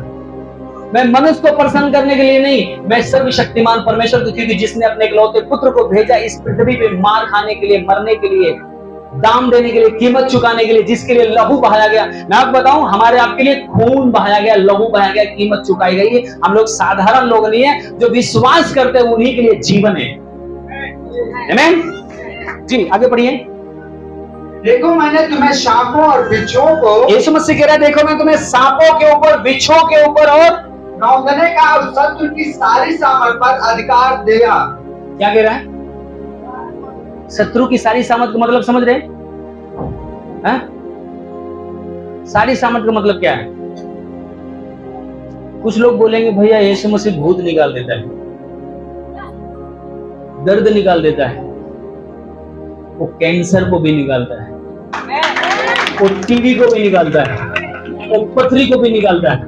मैं मनुष्य को प्रसन्न करने के लिए नहीं, मैं सर्वशक्तिमान परमेश्वर को, क्योंकि जिसने अपने इकलौते पुत्र को भेजा इस पृथ्वी पे मार खाने के लिए, मरने के लिए, दाम देने के लिए, कीमत चुकाने के लिए, जिसके लिए लहू बहाया गया। मैं आपको बताऊं, हमारे आपके लिए खून बहाया गया, लहू बहाया गया, कीमत चुकाई गई है। हम लोग साधारण लोग नहीं है, जो विश्वास करते हैं उन्हीं के लिए जीवन है। आमीन जी, आगे पढ़िए। देखो मैंने तुम्हें सांपों और बिच्छुओं को, यीशु मसीह कह रहा है देखो मैं तुम्हें सांपों के ऊपर, बिच्छुओं के ऊपर और नौगने का और शत्रु की सारी सामर्थ पर अधिकार दिया। क्या कह रहा है? शत्रु की सारी सामर्थ का मतलब समझ रहे हैं? सारी सामर्थ का मतलब क्या है? कुछ लोग बोलेंगे भैया यीशु मसीह भूत निकाल देता है, दर्द निकाल देता है, वो कैंसर को भी निकालता है, वो टीबी को भी निकालता है, वो पथरी को भी निकालता है।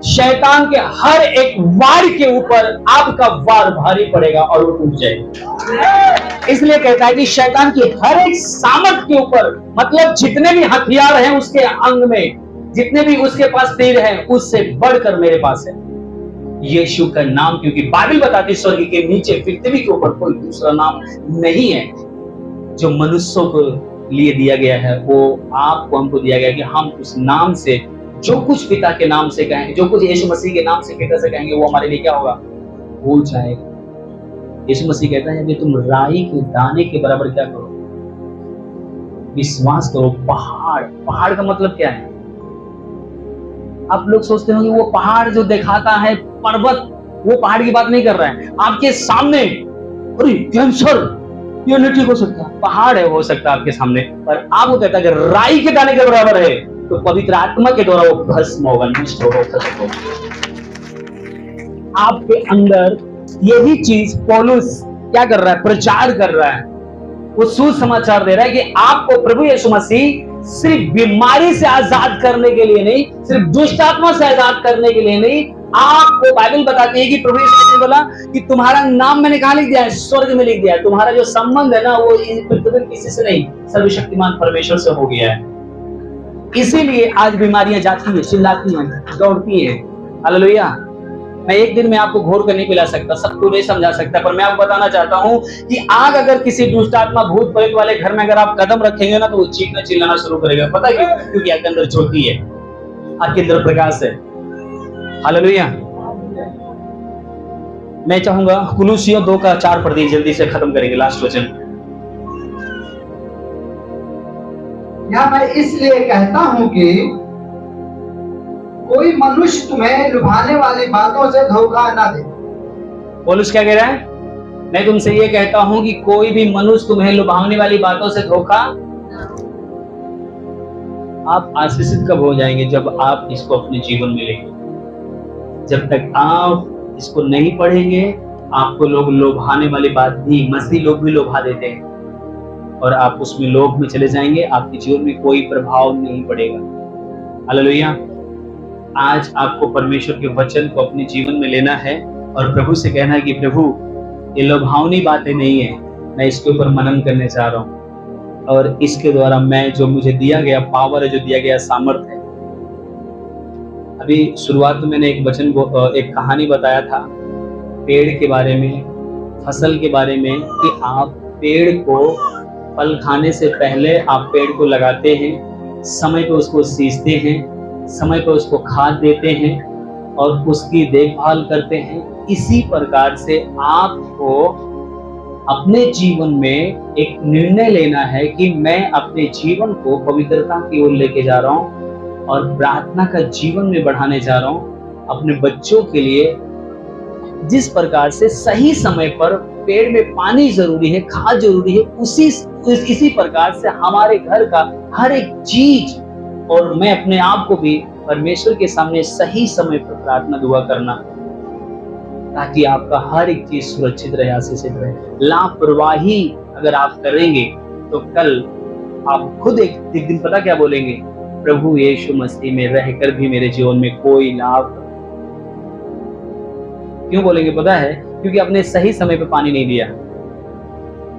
शैतान के हर एक वार के ऊपर आपका वार भारी पड़ेगा और वो टूट जाएगा। इसलिए कहता है कि शैतान की हर एक सामर्थ के ऊपर, मतलब जितने भी हथियार हैं उसके अंग में, जितने भी उसके पास तीर हैं, उससे बढ़कर मेरे पास है। यीशु का नाम, क्योंकि बाइबल बताती है स्वर्ग के नीचे पृथ्वी के ऊपर कोई दूसरा नाम नहीं है जो मनुष्यों को लिए दिया गया है। वो आपको हमको दिया गया है कि हम उस नाम से जो कुछ पिता के नाम से कहेंगे, जो कुछ यीशु मसीह के नाम से पिता से कहेंगे, वो हमारे लिए क्या होगा, हो जाएगा। यीशु मसीह कहता है कि तुम राई के दाने के बराबर क्या करो, विश्वास करो। पहाड़ का मतलब क्या है? आप लोग सोचते होंगे वो पहाड़ जो दिखाता है पर्वत, वो पहाड़ की बात नहीं कर रहा है। आपके सामने अरे कैंसर, ये नहीं ठीक हो सकता, पहाड़ है, हो सकता है आपके सामने, पर आप वो कहता है कि राई के दाने के बराबर है, तो पवित्र आत्मा के द्वारा वो भस्म होगा, नष्ट होगा। आपके अंदर यही चीज पौलुस क्या कर रहा है, प्रचार कर रहा है। वो सुसमाचार दे रहा है कि आपको प्रभु यीशु मसीह सिर्फ बीमारी से आजाद करने के लिए नहीं, सिर्फ दुष्ट आत्मा से आजाद करने के लिए नहीं, आपको बाइबल बताती है कि प्रभु यीशु मसीह ने बोला कि तुम्हारा नाम मैंने कहाँ लिख दिया है, स्वर्ग में लिख दिया है। तुम्हारा जो संबंध है ना, वो पृथ्वी किसी से नहीं, सर्वशक्तिमान परमेश्वर से हो गया है। इसीलिए आज बीमारियां जाती है, चिल्लाती हैं, दौड़ती हैं। हालेलुया। मैं एक दिन में आपको घोर कर नहीं पिला सकता, सबको नहीं समझा सकता, पर मैं आपको बताना चाहता हूं कि आग अगर किसी दुष्ट आत्मा भूत प्रेत वाले घर में अगर आप कदम रखेंगे ना, तो वो चीखना चिल्लाना शुरू करेगा। पता है क्यों? क्योंकि आपके अंदर ज्योति है, आपके अंदर प्रकाश है। हालेलुया। मैं चाहूंगा कुलुसियों 2:4 पढ़िए, जल्दी से खत्म करेंगे, लास्ट वचन। यहाँ मैं इसलिए कहता हूं कि कोई मनुष्य तुम्हें लुभाने वाली बातों से धोखा ना दे। पौलुस क्या कह रहा है? मैं तुमसे ये कहता हूं कि कोई भी मनुष्य तुम्हें लुभाने वाली बातों से धोखा। आप आशीषित कब हो जाएंगे? जब आप इसको अपने जीवन में लेंगे। जब तक आप इसको नहीं पढ़ेंगे, आपको लोग लुभाने वाली बात भी, मसीही लोग भी लुभा देते हैं, और आप उसमें लोभ में चले जाएंगे, आपके जीवन में कोई प्रभाव नहीं पड़ेगा। हालेलुया। आज आपको परमेश्वर के वचन को अपने जीवन में लेना है और प्रभु से कहना है कि प्रभु, ये लुभावनी बातें नहीं है, मैं इसके ऊपर मनन करने जा रहा हूँ, और इसके द्वारा मैं जो मुझे दिया गया पावर है, जो दिया गया सामर्थ्य है। अभी शुरुआत में मैंने एक वचन को, एक कहानी बताया था पेड़ के बारे में, फसल के बारे में, कि आप पेड़ को फल खाने से पहले आप पेड़ को लगाते हैं, समय पे उसको सींचते हैं, समय पर उसको खाद देते हैं और उसकी देखभाल करते हैं। इसी प्रकार से आपको अपने जीवन में एक निर्णय लेना है कि मैं अपने जीवन को पवित्रता की ओर लेके जा रहा हूँ और प्रार्थना का जीवन में बढ़ाने जा रहा हूँ। अपने बच्चों के लिए जिस प्रकार से सही समय पर पेड़ में पानी जरूरी है, खाद जरूरी है, इसी प्रकार से हमारे घर का हर एक चीज, और मैं अपने आप को भी परमेश्वर के सामने सही समय पर प्रार्थना दुआ करना, ताकि आपका हर एक चीज सुरक्षित रहे, आशीषित रहे। लापरवाही अगर आप करेंगे तो कल आप खुद एक दिन पता क्या बोलेंगे, प्रभु यीशु मसीह में रहकर भी मेरे जीवन में कोई लाभ। क्यों बोलेंगे पता है? क्योंकि आपने सही समय पे पानी नहीं दिया।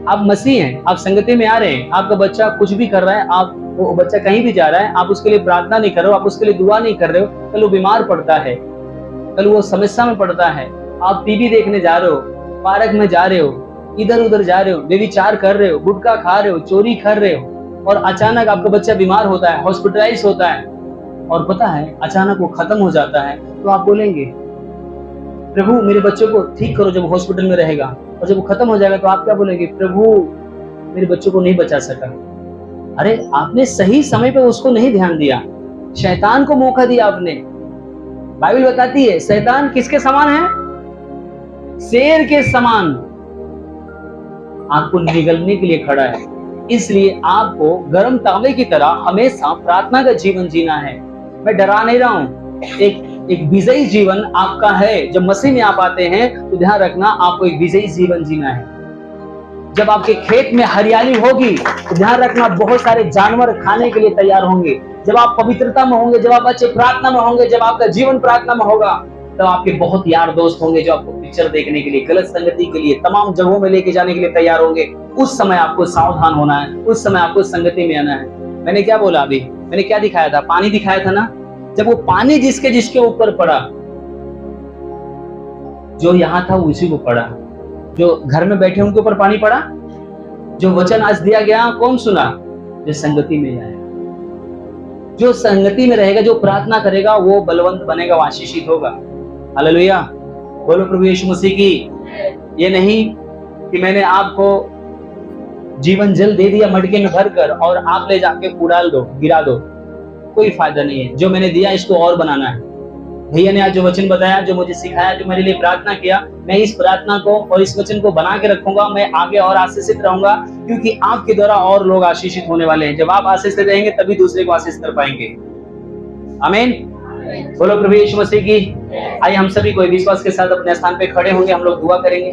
आप मसीह हैं, आप संगति में आ रहे हैं, आपका बच्चा कुछ भी कर रहा है, आप वो बच्चा कहीं भी जा रहा है, आप उसके लिए प्रार्थना नहीं कर रहे हो, आप उसके लिए दुआ नहीं कर रहे हो, कल वो बीमार पड़ता है, कल वो समस्या में पड़ता है। आप टीवी देखने जा रहे हो, पार्क में जा रहे हो, इधर उधर जा रहे हो, व्यभिचार कर रहे हो, गुटखा खा रहे हो, चोरी कर रहे हो, और अचानक आपका बच्चा बीमार होता है, हॉस्पिटलाइज होता है, और पता है अचानक वो खत्म हो जाता है, तो आप बोलेंगे प्रभु मेरे बच्चों को ठीक करो जब हॉस्पिटल में रहेगा, और जब वो खत्म हो जाएगा तो आप क्या बोलेंगे, प्रभु मेरे बच्चों को नहीं बचा सका। अरे आपने सही समय पे उसको नहीं ध्यान दिया, शैतान को मौका दिया आपने। बाइबल बताती है शैतान किसके समान है? शेर के समान आपको निगलने के लिए खड़ा है। इसलिए आपको गर्म तांबे की तरह हमेशा प्रार्थना का जीवन जीना है। मैं डरा नहीं रहा हूं, एक विजयी जीवन आपका है। जब मसीह में आप आते हैं तो ध्यान रखना, आपको एक विजयी जीवन जीना है। जब आपके खेत में हरियाली होगी तो ध्यान रखना, बहुत सारे जानवर खाने के लिए तैयार होंगे। जब आप पवित्रता में होंगे, जब आप अच्छे प्रार्थना में होंगे, जब आपका जीवन प्रार्थना में होगा, तब आपके बहुत यार दोस्त होंगे जो आपको पिक्चर देखने के लिए, गलत संगति के लिए, तमाम जगहों में लेके जाने के लिए तैयार होंगे। उस समय आपको सावधान होना है, उस समय आपको संगति में आना है। मैंने क्या बोला अभी? मैंने क्या दिखाया था? पानी दिखाया था ना। जब वो पानी जिसके ऊपर पड़ा, जो यहाँ था उसी को पड़ा, जो घर में बैठे उनके ऊपर पानी पड़ा। जो वचन आज दिया गया कौन सुना? जो संगति में आया, जो संगति में रहेगा, जो प्रार्थना करेगा वो बलवंत बनेगा, वो आशीषित होगा। हालेलुया, बोलो प्रभु यीशु मसीह की। ये नहीं कि मैंने आपको जीवन जल दे दिया मटके में भरकर और आप ले जाके उड़ाल दो, गिरा दो, कोई फायदा नहीं है। जो मैंने दिया इसको और बनाना है। भैया ने आज जो वचन बताया, जो मुझे सिखाया, जो मेरे लिए प्रार्थना किया, मैं इस प्रार्थना को और इस वचन को बना के रखूंगा। मैं आगे और आशीषित रहूंगा, क्योंकि आपके द्वारा और लोग आशीषित होने वाले हैं। जब आप आशीषित रहेंगे तभी दूसरे को आशीष कर पाएंगे। आमीन, बोलो प्रभु यीशु मसीह की। आइए हम सभी को विश्वास के साथ अपने स्थान पे खड़े होंगे, हम लोग दुआ करेंगे।